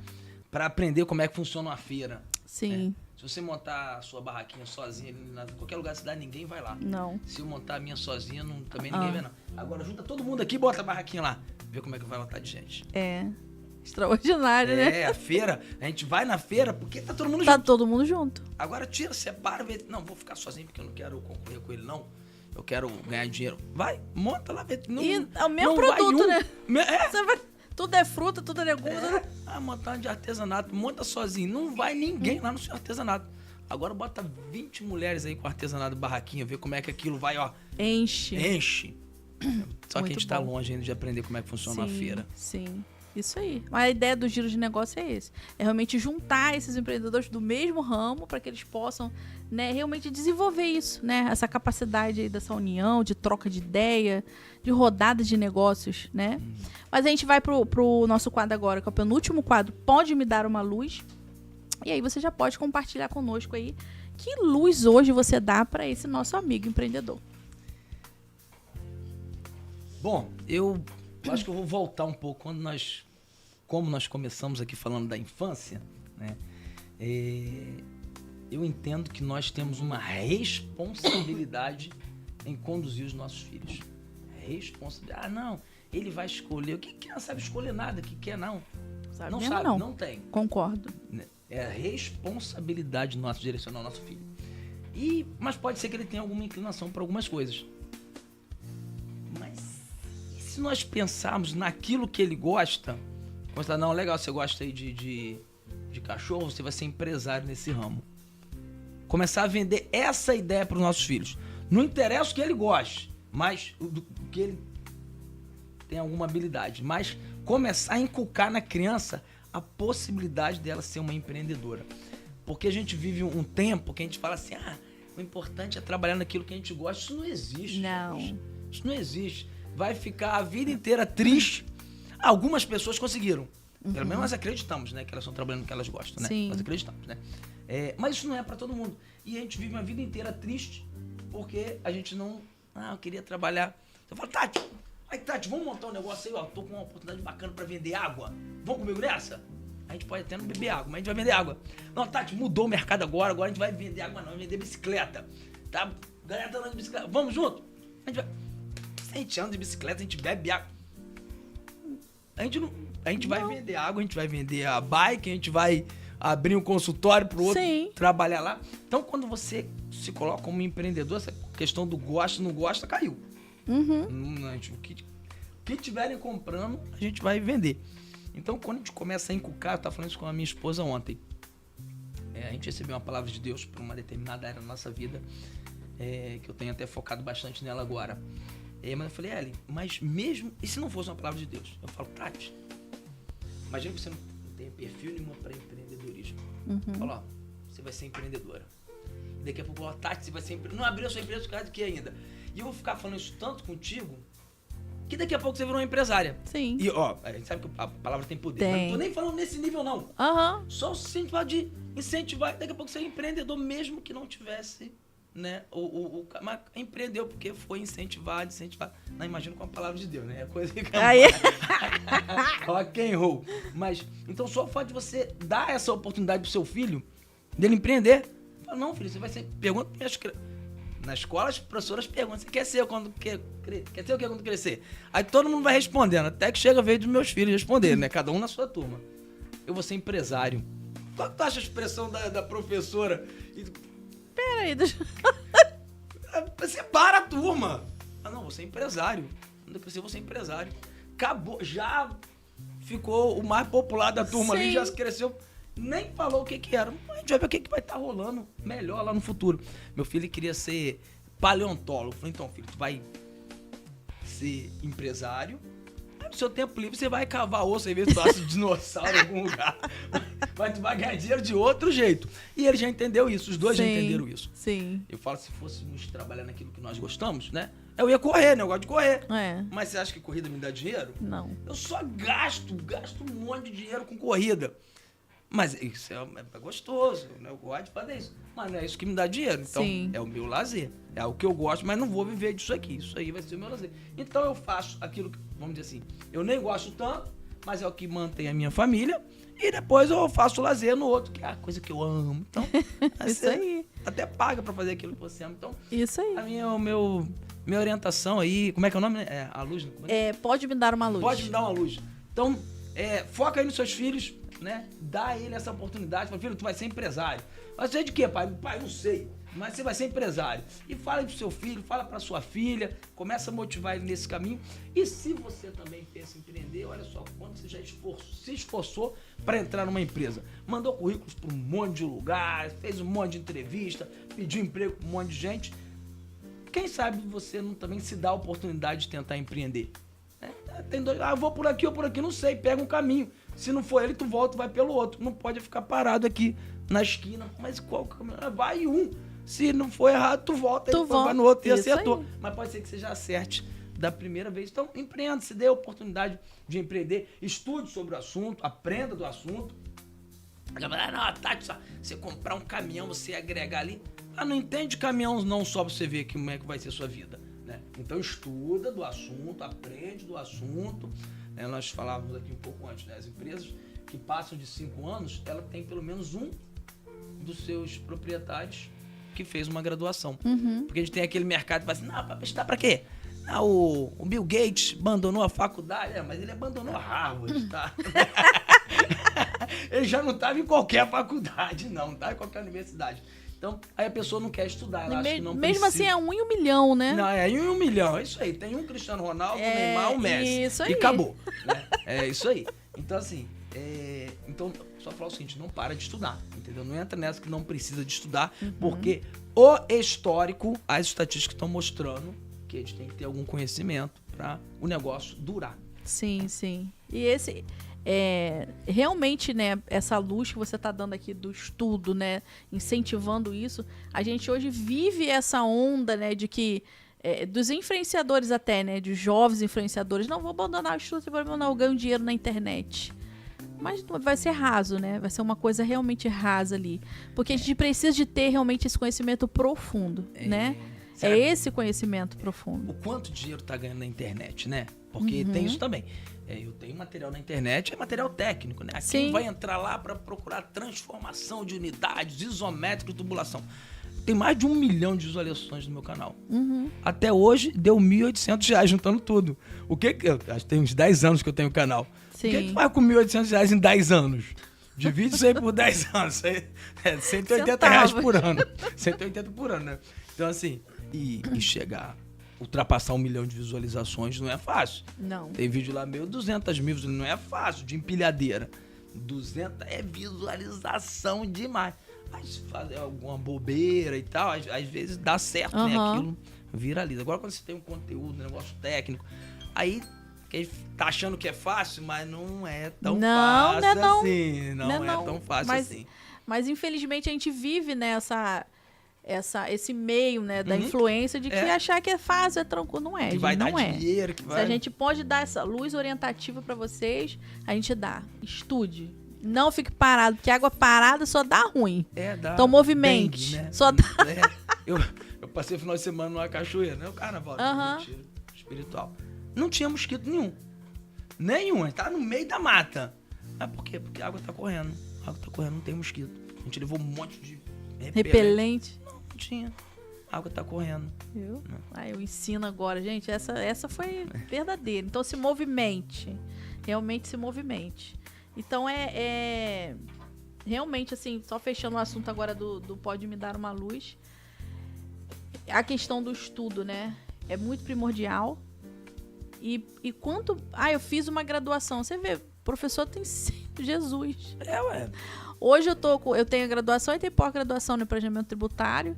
[SPEAKER 3] aprender como é que funciona uma feira.
[SPEAKER 4] Sim.
[SPEAKER 3] Se você montar a sua barraquinha sozinha, em qualquer lugar da cidade, ninguém vai lá.
[SPEAKER 4] Não.
[SPEAKER 3] Se eu montar a minha sozinha, também ninguém vai não. Agora junta todo mundo aqui e bota a barraquinha lá. Vê como é que vai lotar de gente.
[SPEAKER 4] Extraordinário, né?
[SPEAKER 3] A feira. A gente vai na feira porque tá todo mundo junto.
[SPEAKER 4] Tá todo mundo junto.
[SPEAKER 3] Agora separa, vê. Não, vou ficar sozinho porque eu não quero concorrer com ele, não. Eu quero ganhar dinheiro. Vai, monta lá, vê. Não,
[SPEAKER 4] e é o mesmo produto, né?
[SPEAKER 3] Você
[SPEAKER 4] vai... Tudo é fruta, tudo é legume.
[SPEAKER 3] Montar de artesanato, monta sozinho. Não vai ninguém lá no seu artesanato. Agora bota 20 mulheres aí com artesanato barraquinha, vê como é que aquilo vai, ó. Enche. Só que a gente tá longe ainda de aprender como é que funciona uma feira.
[SPEAKER 4] Sim. Isso aí. Mas a ideia do giro de negócio é esse. É realmente juntar esses empreendedores do mesmo ramo para que eles possam, né, realmente desenvolver isso, né? Essa capacidade aí dessa união, de troca de ideia, de rodada de negócios, né? Mas a gente vai pro nosso quadro agora, que é o penúltimo quadro, Pode Me Dar Uma Luz. E aí você já pode compartilhar conosco aí que luz hoje você dá para esse nosso amigo empreendedor.
[SPEAKER 3] Bom, eu acho que eu vou voltar um pouco como nós começamos aqui falando da infância, né? Eu entendo que nós temos uma responsabilidade em conduzir os nossos filhos. Responsabilidade. Não, ele vai escolher. O que quer? Não sabe escolher nada. O que quer? Não. Não sabe, não tem.
[SPEAKER 4] Concordo.
[SPEAKER 3] É a responsabilidade nossa direcionar o nosso filho. Mas pode ser que ele tenha alguma inclinação para algumas coisas. Mas se nós pensarmos naquilo que ele gosta, não, legal, você gosta aí de cachorro, você vai ser empresário nesse ramo. Começar a vender essa ideia para os nossos filhos. Não interessa o que ele goste, mas o que ele tem alguma habilidade. Mas começar a inculcar na criança a possibilidade dela ser uma empreendedora. Porque a gente vive um tempo que a gente fala assim, o importante é trabalhar naquilo que a gente gosta. Isso não existe.
[SPEAKER 4] Não.
[SPEAKER 3] Isso não existe. Vai ficar a vida inteira triste. Algumas pessoas conseguiram. Pelo menos nós acreditamos, né? Que elas estão trabalhando no que elas gostam, né?
[SPEAKER 4] Sim.
[SPEAKER 3] Nós acreditamos, né? Mas isso não é para todo mundo. E a gente vive uma vida inteira triste porque a gente não... eu queria trabalhar. Você fala, Tati, vamos montar um negócio aí, ó. Tô com uma oportunidade bacana para vender água. Vamos comigo nessa? A gente pode até não beber água, mas a gente vai vender água. Não, Tati, mudou o mercado agora a gente vai vender água não, vai vender bicicleta. Tá? A galera tá andando de bicicleta. Vamos junto? A gente anda de bicicleta, a gente bebe água. A gente vai vender água, a gente vai vender a bike, a gente vai abrir um consultório pro outro
[SPEAKER 4] Sim.
[SPEAKER 3] trabalhar lá. Então, quando você se coloca como empreendedor, essa questão do gosta, não gosta, caiu. O que tiverem comprando, a gente vai vender. Então, quando a gente começa a encucar, eu estava falando isso com a minha esposa ontem, a gente recebeu uma palavra de Deus para uma determinada área da nossa vida, que eu tenho até focado bastante nela agora. Mas eu falei, Ellen, mas mesmo, e se não fosse uma palavra de Deus? Eu falo, Tati, imagina que você não tem perfil nenhum para empreendedorismo. Fala, ó, você vai ser empreendedora. Daqui a pouco, ó, Tati, você vai ser empreendedora. Não abriu a sua empresa por causa de quê ainda? E eu vou ficar falando isso tanto contigo, que daqui a pouco você virou uma empresária.
[SPEAKER 4] Sim.
[SPEAKER 3] E, ó, a gente sabe que a palavra tem poder.
[SPEAKER 4] Tem.
[SPEAKER 3] Mas não tô nem falando nesse nível, não. Só o incentivar de incentivar. Daqui a pouco você é empreendedor, mesmo que não tivesse, né? Mas empreendeu porque foi incentivado. Não, imagino com a palavra de Deus, né? É coisa que...
[SPEAKER 4] Aí.
[SPEAKER 3] Rock and roll. Mas, então, só o fato de você dar essa oportunidade pro seu filho, dele empreender, fala, não, filho, você vai ser... Pergunta na escola, as professoras perguntam, você quer ser quando quer ser o que quando crescer? Aí todo mundo vai respondendo, até que chega a vez dos meus filhos responderem, né? Cada um na sua turma. Eu vou ser empresário. Qual tu acha a expressão da professora?
[SPEAKER 4] Peraí,
[SPEAKER 3] Separa a turma. Ah, não, vou ser empresário. Quando eu crescer, vou ser empresário. Acabou, já ficou o mais popular da turma ali, já cresceu. Nem falou o que era. A gente vai ver o que vai estar rolando melhor lá no futuro. Meu filho queria ser paleontólogo. Eu falei, então, filho, tu vai ser empresário. Aí no seu tempo livre você vai cavar osso e ver se tu acha dinossauro em algum lugar. Mas tu vai ganhar dinheiro de outro jeito. E ele já entendeu isso, os dois já entenderam isso.
[SPEAKER 4] Sim.
[SPEAKER 3] Eu falo, se fôssemos trabalhar naquilo que nós gostamos, né? Eu ia correr, né? Eu gosto de correr. Mas você acha que corrida me dá dinheiro?
[SPEAKER 4] Não.
[SPEAKER 3] Eu só gasto um monte de dinheiro com corrida. Mas isso é gostoso, né? Eu gosto de fazer isso. Mas não é isso que me dá dinheiro. Então, é o meu lazer. É o que eu gosto, mas não vou viver disso aqui. Isso aí vai ser o meu lazer. Então, eu faço aquilo que, vamos dizer assim, eu nem gosto tanto, mas é o que mantém a minha família. E depois eu faço lazer no outro, que é a coisa que eu amo. Então,
[SPEAKER 4] isso aí.
[SPEAKER 3] Até paga pra fazer aquilo que você ama. Então,
[SPEAKER 4] isso aí.
[SPEAKER 3] A minha orientação aí, como é que é o nome? A luz?
[SPEAKER 4] Pode me dar uma luz.
[SPEAKER 3] Pode me dar uma luz. Então, foca aí nos seus filhos, né? Dá a ele essa oportunidade. Fala, filho, tu vai ser empresário. Vai ser de quê, pai? Pai, não sei. Mas você vai ser empresário. E fala pro seu filho, fala pra sua filha, começa a motivar ele nesse caminho. E se você também pensa em empreender, olha só quanto você já se esforçou para entrar numa empresa. Mandou currículos para um monte de lugar, fez um monte de entrevista, pediu emprego para um monte de gente. Quem sabe você não também se dá a oportunidade de tentar empreender? Tem dois, eu vou por aqui ou por aqui, não sei, pega um caminho. Se não for ele, tu volta, vai pelo outro. Não pode ficar parado aqui na esquina. Mas qual caminho? Vai um. Se não for errado, tu volta, vai no outro e acertou. Mas pode ser que você já acerte da primeira vez. Então, empreenda, se dê a oportunidade de empreender, estude sobre o assunto, aprenda do assunto. Não, Tati, você comprar um caminhão, você agregar ali. Não entende caminhão não só pra você ver como é que vai ser a sua vida. Né? Então, estuda do assunto, aprende do assunto. Nós falávamos aqui um pouco antes, né? As empresas que passam de 5 anos, ela tem pelo menos um dos seus proprietários que fez uma graduação. Porque a gente tem aquele mercado que fala assim, não, pra estudar pra quê? O Bill Gates abandonou a faculdade, mas ele abandonou a Harvard, tá? Ele já não estava em qualquer faculdade, não estava em qualquer universidade. Então, aí a pessoa não quer estudar, ela acha que não
[SPEAKER 4] mesmo
[SPEAKER 3] precisa.
[SPEAKER 4] assim, é 1 em 1 milhão, né?
[SPEAKER 3] Não, é 1 em 1 milhão, é isso aí. Tem um Cristiano Ronaldo, um Neymar, um Messi.
[SPEAKER 4] Isso aí.
[SPEAKER 3] E acabou. Né? É isso aí. Então, assim, então, só falar o seguinte, não para de estudar, entendeu? Não entra nessa que não precisa de estudar, porque o histórico, as estatísticas estão mostrando que a gente tem que ter algum conhecimento para o negócio durar.
[SPEAKER 4] Sim, sim. E esse... realmente, né, essa luz que você está dando aqui do estudo, né, incentivando isso, a gente hoje vive essa onda, né, de que dos influenciadores até, né, de jovens influenciadores, não vou abandonar o estudo, vou abandonar o ganho de dinheiro na internet. Mas vai ser raso, né? Vai ser uma coisa realmente rasa ali. Porque a gente precisa de ter realmente esse conhecimento profundo, né? É esse conhecimento profundo.
[SPEAKER 3] O quanto dinheiro tá ganhando na internet, né? Porque tem isso também. Eu tenho material na internet, é material técnico, né? Quem vai entrar lá para procurar transformação de unidades, isométrico, tubulação. Tem mais de 1 milhão de visualizações no meu canal. Até hoje, deu R$ 1.800 juntando tudo. O que eu acho que tem uns 10 anos que eu tenho o canal. O que
[SPEAKER 4] Sim.
[SPEAKER 3] tu faz com R$1.800 em 10 anos? Divide isso aí por 10 anos. Isso aí é R$180 por ano. 180 por ano, né? Então, assim, e chegar, ultrapassar 1 milhão de visualizações não é fácil.
[SPEAKER 4] Não.
[SPEAKER 3] Tem vídeo lá meu, 200 mil, não é fácil, de empilhadeira. 200 é visualização demais. Mas fazer alguma bobeira e tal, às vezes dá certo, né? Aquilo viraliza. Agora, quando você tem um conteúdo, um negócio técnico, aí quem tá achando que é fácil, mas não é tão fácil assim. Não é tão fácil assim.
[SPEAKER 4] Mas, infelizmente, a gente vive nessa... esse meio, né, da influência de que achar que é fácil, é tranquilo. Não é,
[SPEAKER 3] que vai
[SPEAKER 4] não
[SPEAKER 3] dar
[SPEAKER 4] é.
[SPEAKER 3] dinheiro, que vai...
[SPEAKER 4] Se a gente pode dar essa luz orientativa pra vocês, a gente dá. Estude. Não fique parado, porque água parada só dá ruim.
[SPEAKER 3] Dá
[SPEAKER 4] então movimente.
[SPEAKER 3] dengue, né?
[SPEAKER 4] Só dá...
[SPEAKER 3] Eu passei o final de semana numa cachoeira, né? O carnaval, retiro espiritual. Não tinha mosquito nenhum. Nenhum, a gente tá no meio da mata. Mas por quê? Porque a água tá correndo. A água tá correndo, não tem mosquito. A gente levou um monte de
[SPEAKER 4] repelente.
[SPEAKER 3] Não tinha. A água tá correndo.
[SPEAKER 4] Viu? Eu ensino agora, gente. Essa foi verdadeira. Então se movimente. Realmente se movimente. Então realmente, assim, só fechando o assunto agora do Pode Me Dar Uma Luz. A questão do estudo, né? É muito primordial. E quanto... eu fiz uma graduação. Você vê, professor tem Jesus.
[SPEAKER 3] Ué.
[SPEAKER 4] Hoje eu tenho a graduação e tenho pós-graduação no planejamento tributário.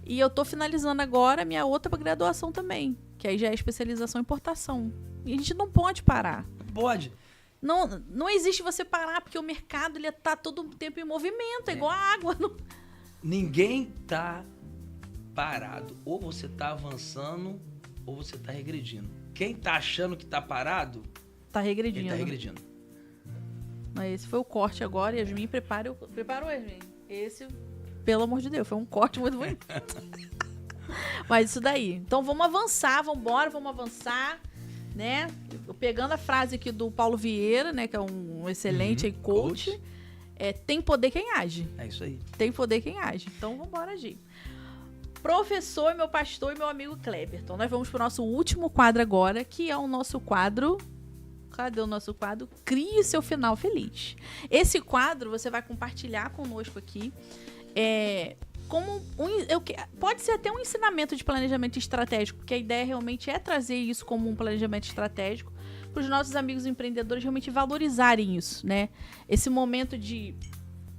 [SPEAKER 4] E eu tô finalizando agora a minha outra graduação também. Que aí já é especialização em importação. E a gente não pode parar.
[SPEAKER 3] Pode.
[SPEAKER 4] Não existe você parar, porque o mercado ele tá todo o tempo em movimento, é igual a água.
[SPEAKER 3] Ninguém tá parado. Ou você tá avançando, ou você tá regredindo. Quem tá achando que tá parado,
[SPEAKER 4] tá regredindo.
[SPEAKER 3] Ele tá regredindo.
[SPEAKER 4] Mas esse foi o corte agora, Yasmin, preparou, Yasmin. Esse, pelo amor de Deus, foi um corte muito bonito. Mas isso daí. Então vamos avançar, vamos avançar, né? Pegando a frase aqui do Paulo Vieira, né, que é um excelente coach. Tem poder quem age.
[SPEAKER 3] É isso aí.
[SPEAKER 4] Tem poder quem age. Então vamos embora agir. Professor, meu pastor e meu amigo Kleber. Então nós vamos pro nosso último quadro agora, que é o nosso quadro... Cadê o nosso quadro? Crie seu final feliz. Esse quadro você vai compartilhar conosco aqui. Pode ser até um ensinamento de planejamento estratégico, porque a ideia realmente é trazer isso como um planejamento estratégico para os nossos amigos empreendedores realmente valorizarem isso, né? Esse momento de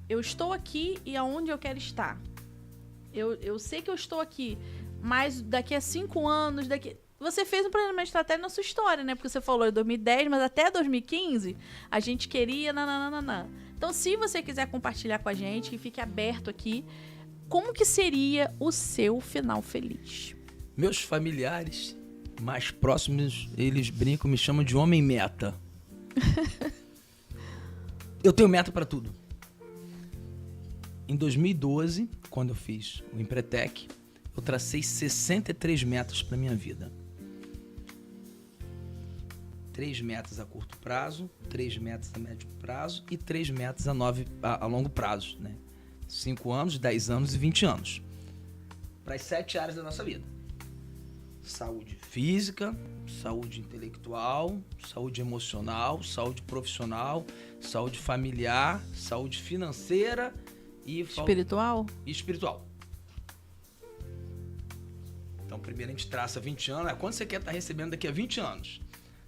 [SPEAKER 4] eu estou aqui e aonde eu quero estar. Eu sei que eu estou aqui, mas daqui a 5 anos, Você fez um planejamento estratégico na sua história, né? Porque você falou em 2010, mas até 2015 a gente queria... Nananana. Então, se você quiser compartilhar com a gente, que fique aberto aqui, como que seria o seu final feliz?
[SPEAKER 3] Meus familiares mais próximos, eles brincam, me chamam de homem meta. Eu tenho meta para tudo. Em 2012, quando eu fiz o Empretec, eu tracei 63 metas para minha vida. 3 metas a curto prazo, 3 metas a médio prazo e 3 metas a longo prazo, né? 5 anos, 10 anos e 20 anos. Para as 7 áreas da nossa vida. Saúde física, saúde intelectual, saúde emocional, saúde profissional, saúde familiar, saúde financeira e...
[SPEAKER 4] Espiritual?
[SPEAKER 3] E espiritual. Então, primeiro a gente traça 20 anos. Quanto você quer estar recebendo daqui a 20 anos?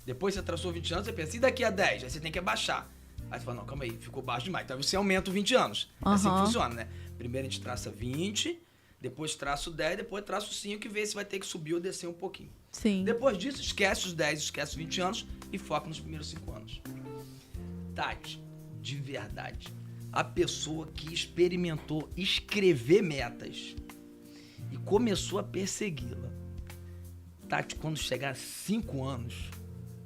[SPEAKER 3] Depois você traçou 20 anos, você pensa, e daqui a 10? Aí você tem que abaixar. Aí você fala, não, calma aí, ficou baixo demais. Então você aumenta 20 anos. É assim que funciona, né? Primeiro a gente traça 20, depois traça o 10, depois traça o 5 e vê se vai ter que subir ou descer um pouquinho.
[SPEAKER 4] Sim.
[SPEAKER 3] Depois disso, esquece os 10, esquece os 20 anos e foca nos primeiros 5 anos. Tati, de verdade, a pessoa que experimentou escrever metas e começou a persegui-la, Tati, quando chegar a 5 anos,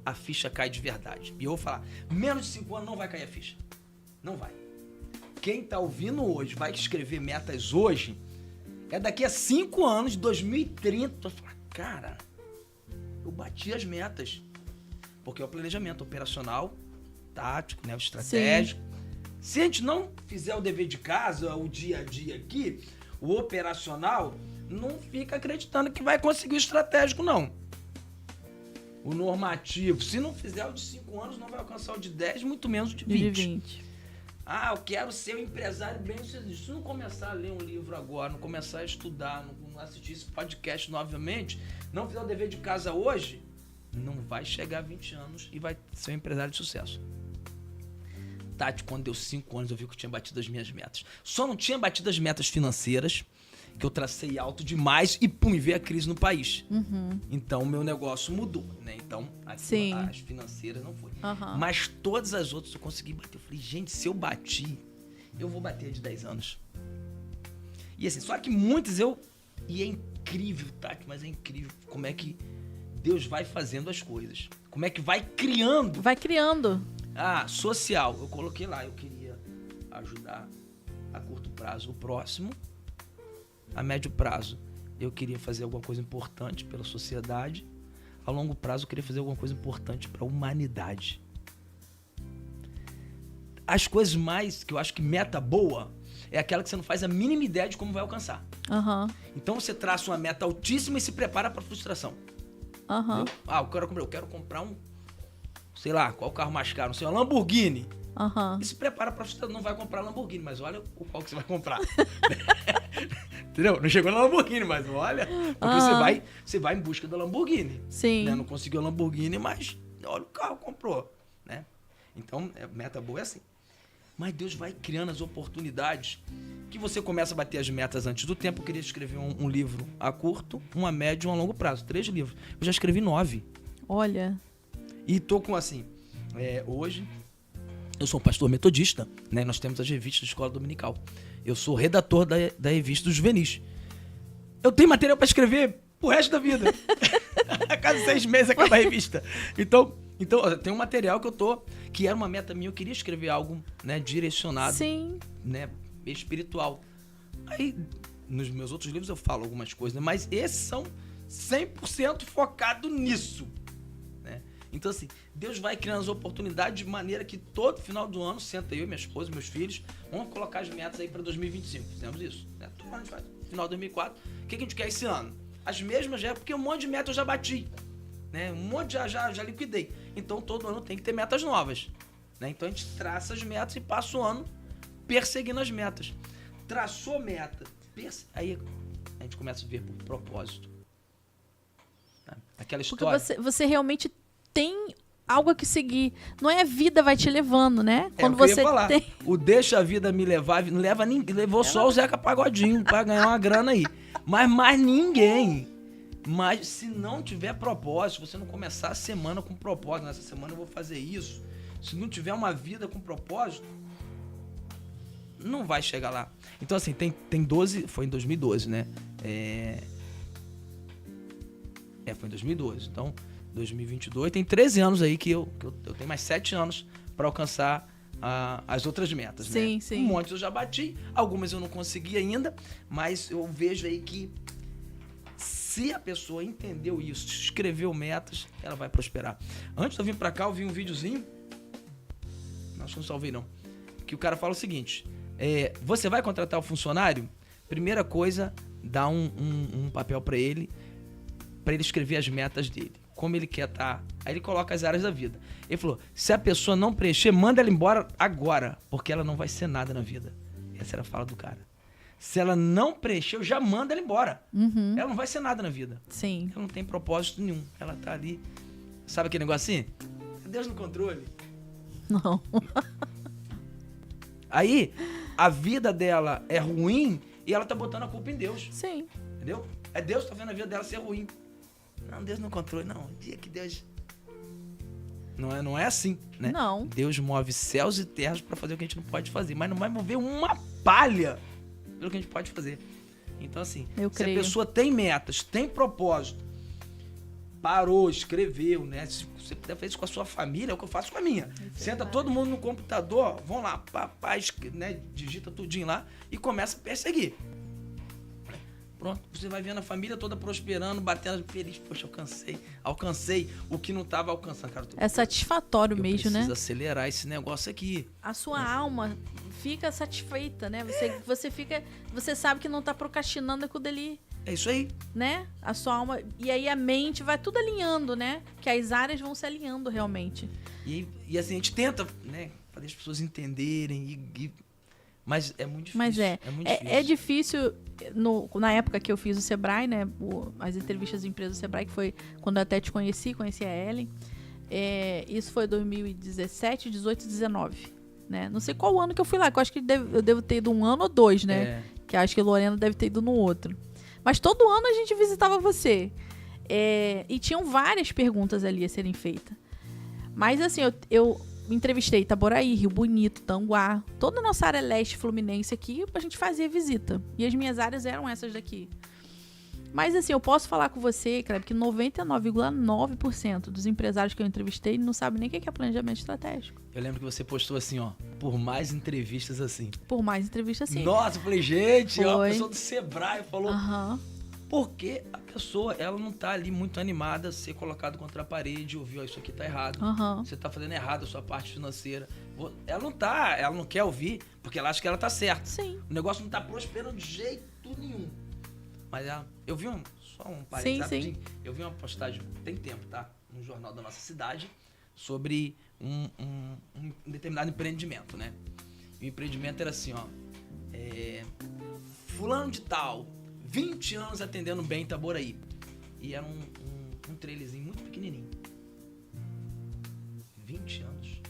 [SPEAKER 3] a ficha cai de verdade. E eu vou falar, menos de 5 anos não vai cair a ficha. Não vai. Quem tá ouvindo hoje, vai escrever metas hoje, daqui a 5 anos, de 2030, tu vai falar, cara, eu bati as metas. Porque é o planejamento operacional, tático, né, o estratégico. Sim. Se a gente não fizer o dever de casa, o dia a dia aqui, o operacional, não fica acreditando que vai conseguir o estratégico, não. o normativo. Se não fizer o de 5 anos, não vai alcançar o de 10, muito menos o de 20.
[SPEAKER 4] De 20.
[SPEAKER 3] Ah, eu quero ser um empresário bem-sucedido. Se não começar a ler um livro agora, não começar a estudar, não assistir esse podcast novamente, não fizer o dever de casa hoje, não vai chegar a 20 anos e vai ser um empresário de sucesso. Tati, quando deu 5 anos, eu vi que eu tinha batido as minhas metas. Só não tinha batido as metas financeiras, que eu tracei alto demais e pum, veio a crise no país. Então, o meu negócio mudou, né? Então, as financeiras não foi. Mas todas as outras eu consegui bater. Eu falei, gente, se eu bati, eu vou bater de 10 anos. E assim, só que muitas E é incrível, Tati, mas é incrível como é que Deus vai fazendo as coisas. Como é que vai criando.
[SPEAKER 4] Vai criando.
[SPEAKER 3] Ah, social. Eu coloquei lá, eu queria ajudar a curto prazo o próximo. A médio prazo, eu queria fazer alguma coisa importante pela sociedade. A longo prazo, eu queria fazer alguma coisa importante para a humanidade. As coisas mais que eu acho que meta boa é aquela que você não faz a mínima ideia de como vai alcançar. Então você traça uma meta altíssima e se prepara para a frustração. Ah, eu quero comprar um, sei lá, qual o carro mais caro? Não sei, um Lamborghini. E se prepara para frustração. Não vai comprar Lamborghini, mas olha o qual que você vai comprar. Entendeu? Não chegou na Lamborghini, mas olha. Porque você vai em busca da Lamborghini.
[SPEAKER 4] Sim.
[SPEAKER 3] Né? Não conseguiu a Lamborghini, mas olha o carro que comprou. Né? Então, meta boa é assim. Mas Deus vai criando as oportunidades que você começa a bater as metas antes do tempo. Eu queria escrever um livro a curto, um a médio e um a longo prazo. 3 livros. Eu já escrevi 9.
[SPEAKER 4] Olha.
[SPEAKER 3] E tô com assim, hoje, eu sou um pastor metodista, né? Nós temos as revistas da Escola Dominical. Eu sou redator da revista dos juvenis. Eu tenho material para escrever pro resto da vida. A cada 6 meses acaba a revista. Então tem um material que era uma meta minha, eu queria escrever algo, né, direcionado,
[SPEAKER 4] Sim.
[SPEAKER 3] né, espiritual. Aí, nos meus outros livros eu falo algumas coisas, né, mas esses são 100% focados nisso. Então, assim, Deus vai criando as oportunidades de maneira que todo final do ano, senta eu, minha esposa, meus filhos, vamos colocar as metas aí para 2025. Fizemos isso, né? Todo ano a gente faz. Final de 2004. O que a gente quer esse ano? As mesmas já, porque um monte de metas eu já bati, né? Um monte já liquidei. Então, todo ano tem que ter metas novas, né? Então, a gente traça as metas e passa o ano perseguindo as metas. Traçou meta, aí a gente começa a ver por propósito. Tá? Aquela história...
[SPEAKER 4] Porque você realmente tem algo a que seguir. Não é a vida vai te levando, né? Quando você tem...
[SPEAKER 3] O deixa a vida me levar, não leva ninguém. Levou só o Zeca Pagodinho pra ganhar uma grana aí. Mas mais ninguém. Mas se não tiver propósito, se você não começar a semana com propósito, nessa semana eu vou fazer isso. Se não tiver uma vida com propósito, não vai chegar lá. Então assim, tem 12, foi em 2012, né? Foi em 2012. Então, 2022, tem 13 anos aí que eu tenho mais 7 anos para alcançar as outras metas,
[SPEAKER 4] sim,
[SPEAKER 3] né?
[SPEAKER 4] Sim.
[SPEAKER 3] Um monte eu já bati, algumas eu não consegui ainda, mas eu vejo aí que se a pessoa entendeu isso, escreveu metas, ela vai prosperar. Antes de eu vir para cá, eu vi um videozinho, acho que não salvei não, que o cara fala o seguinte, você vai contratar o funcionário? Primeira coisa, dá um papel para ele escrever as metas dele. Como ele quer estar. Aí ele coloca as áreas da vida. Ele falou, se a pessoa não preencher, manda ela embora agora, porque ela não vai ser nada na vida. Essa era a fala do cara. Se ela não preencher, eu já mando ela embora. Ela não vai ser nada na vida.
[SPEAKER 4] Sim.
[SPEAKER 3] Ela não tem propósito nenhum. Ela tá ali. Sabe aquele negocinho? Deus no controle.
[SPEAKER 4] Não.
[SPEAKER 3] Aí, a vida dela é ruim e ela tá botando a culpa em Deus.
[SPEAKER 4] Sim.
[SPEAKER 3] Entendeu? É Deus que tá vendo a vida dela ser ruim. Não, Deus não controla, não. O dia que Deus... Não é assim, né?
[SPEAKER 4] Não.
[SPEAKER 3] Deus move céus e terras para fazer o que a gente não pode fazer, mas não vai mover uma palha pelo que a gente pode fazer. Então, assim, se a pessoa tem metas, tem propósito, parou, escreveu, né? Se você puder fazer isso com a sua família, é o que eu faço com a minha. Senta todo mundo no computador, vão lá, papai, né? Digita tudinho lá e começa a perseguir. Pronto, você vai vendo a família toda prosperando, batendo feliz. Poxa, alcancei o que não estava alcançando. Cara,
[SPEAKER 4] é satisfatório mesmo, né?
[SPEAKER 3] Precisa acelerar esse negócio aqui.
[SPEAKER 4] A sua alma fica satisfeita, né? Você sabe que não tá procrastinando aquilo dali.
[SPEAKER 3] É isso aí.
[SPEAKER 4] né? A sua alma. E aí a mente vai tudo alinhando, né? Que as áreas vão se alinhando realmente.
[SPEAKER 3] E assim, a gente tenta, né, fazer as pessoas entenderem, mas é muito difícil.
[SPEAKER 4] Mas
[SPEAKER 3] muito
[SPEAKER 4] é difícil. Na época que eu fiz o Sebrae, né? As entrevistas de empresa do Sebrae, que foi quando eu até te conheci a Ellen. Isso foi 2017, 18 e 19. Né? Não sei qual ano que eu fui lá, que eu acho que eu devo ter ido 1 ano ou 2, né? Que eu acho que a Lorena deve ter ido no outro. Mas todo ano a gente visitava você. E tinham várias perguntas ali a serem feitas. Mas assim, eu entrevistei Itaboraí, Rio Bonito, Tanguá, toda a nossa área leste fluminense aqui, a gente fazia visita. E as minhas áreas eram essas daqui. Mas assim, eu posso falar com você, Kleber, que 99,9% dos empresários que eu entrevistei não sabem nem o que é planejamento estratégico.
[SPEAKER 3] Eu lembro que você postou assim, ó, por mais entrevistas assim.
[SPEAKER 4] Por mais entrevistas assim.
[SPEAKER 3] Nossa, eu falei, gente, ó, a pessoa do Sebrae falou... Porque a pessoa, ela não tá ali muito animada a ser colocada contra a parede, ouvir, ó, isso aqui tá errado. Você tá fazendo errado a sua parte financeira. Ela não quer ouvir, porque ela acha que ela tá certa.
[SPEAKER 4] Sim.
[SPEAKER 3] O negócio não tá prosperando de jeito nenhum. Mas eu vi só um parênteses rapidinho. Eu vi uma postagem, tem tempo, tá? No jornal da nossa cidade, sobre um determinado empreendimento, né? E o empreendimento era assim, ó. Fulano de tal, 20 anos atendendo bem em Itaboraí. E era um trailerzinho muito pequenininho. 20 anos.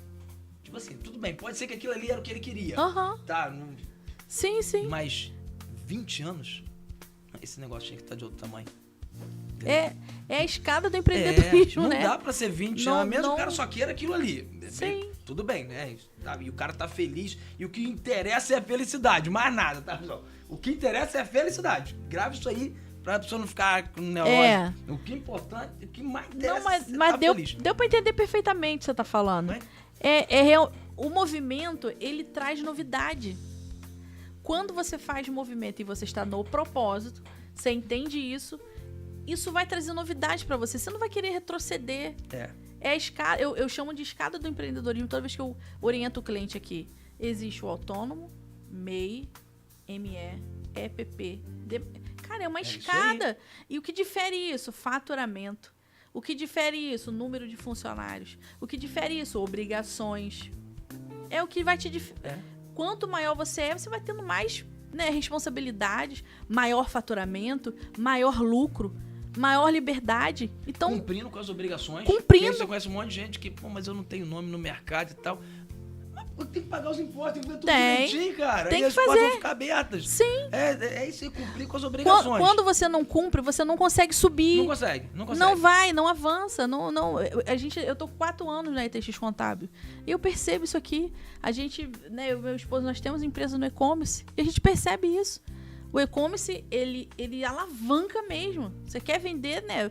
[SPEAKER 3] Tipo assim, tudo bem, pode ser que aquilo ali era o que ele queria. Tá?
[SPEAKER 4] Sim.
[SPEAKER 3] Mas 20 anos, esse negócio tinha que estar de outro tamanho.
[SPEAKER 4] É a escada do empreendedorismo, né?
[SPEAKER 3] Não dá pra ser 20 anos, mesmo o cara só queira aquilo ali.
[SPEAKER 4] Sim.
[SPEAKER 3] Tudo bem, né? E o cara tá feliz, e o que interessa é a felicidade, mais nada, tá, pessoal? O que interessa é a felicidade. Grave isso aí pra pessoa não ficar com um negócio. O que é importante, o que mais interessa
[SPEAKER 4] não, mas
[SPEAKER 3] tá
[SPEAKER 4] deu pra entender perfeitamente o que você tá falando. O movimento, ele traz novidade. Quando você faz movimento e você está no propósito, você entende isso vai trazer novidade pra você. Você não vai querer retroceder. É a escada, eu chamo de escada do empreendedorismo toda vez que eu oriento o cliente aqui. Existe o autônomo, MEI, ME, EPP. Cara, é uma escada. E o que difere isso? Faturamento. O que difere isso? Número de funcionários. O que difere isso? Obrigações. É o que vai te Quanto maior você é, você vai tendo mais, né, responsabilidades, maior faturamento, maior lucro, maior liberdade. Então,
[SPEAKER 3] cumprindo com as obrigações.
[SPEAKER 4] Cumprindo.
[SPEAKER 3] Você conhece um monte de gente que, mas eu não tenho nome no mercado e tal. Mas tem que pagar os impostos, tem que ver tudo direitinho, cara.
[SPEAKER 4] Tem
[SPEAKER 3] e
[SPEAKER 4] que
[SPEAKER 3] as portas
[SPEAKER 4] fazer.
[SPEAKER 3] vão ficar abertas.
[SPEAKER 4] Sim.
[SPEAKER 3] É isso aí, cumprir com as obrigações.
[SPEAKER 4] Quando você não cumpre, você não consegue subir.
[SPEAKER 3] Não consegue.
[SPEAKER 4] Não vai, não avança. Não. Eu tô com 4 anos na ETX Contábil. E eu percebo isso aqui. A gente, né, eu e meu esposo, nós temos empresa no e-commerce. E a gente percebe isso. O e-commerce, ele alavanca mesmo. Você quer vender, né?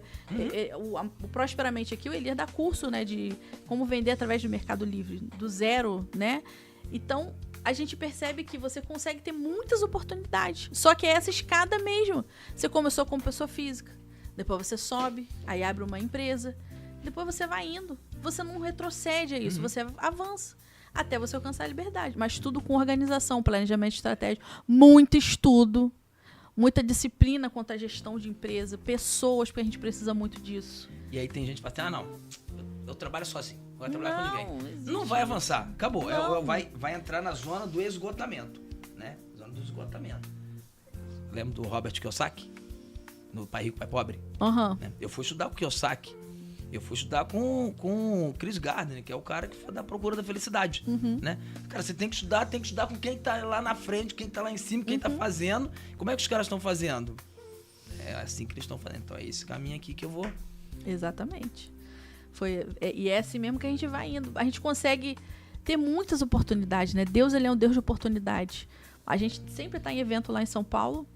[SPEAKER 4] O Prosperamente aqui, o Elias dá curso, né? De como vender através do Mercado Livre, do zero, né? Então, a gente percebe que você consegue ter muitas oportunidades. Só que é essa escada mesmo. Você começou como pessoa física. Depois você sobe, aí abre uma empresa. Depois você vai indo. Você não retrocede a isso, você avança. Até você alcançar a liberdade. Mas tudo com organização, planejamento estratégico, muito estudo, muita disciplina quanto à gestão de empresa, pessoas, porque a gente precisa muito disso.
[SPEAKER 3] E aí tem gente que fala assim, não, eu trabalho sozinho, não vai trabalhar com ninguém. Não vai avançar, acabou. Vai entrar na zona do esgotamento, né? Zona do esgotamento. Lembra do Robert Kiyosaki? No Pai Rico, Pai Pobre? Né? Eu fui estudar com o Kiyosaki. Eu fui estudar com o Chris Gardner, que é o cara que foi da procura da felicidade, né? Cara, você tem que estudar com quem tá lá na frente, quem tá lá em cima, quem tá fazendo. Como é que os caras estão fazendo? É assim que eles estão fazendo. Então é esse caminho aqui que eu vou.
[SPEAKER 4] Exatamente. E é assim mesmo que a gente vai indo. A gente consegue ter muitas oportunidades, né? Deus, ele é um Deus de oportunidade. A gente sempre tá em evento lá em São Paulo.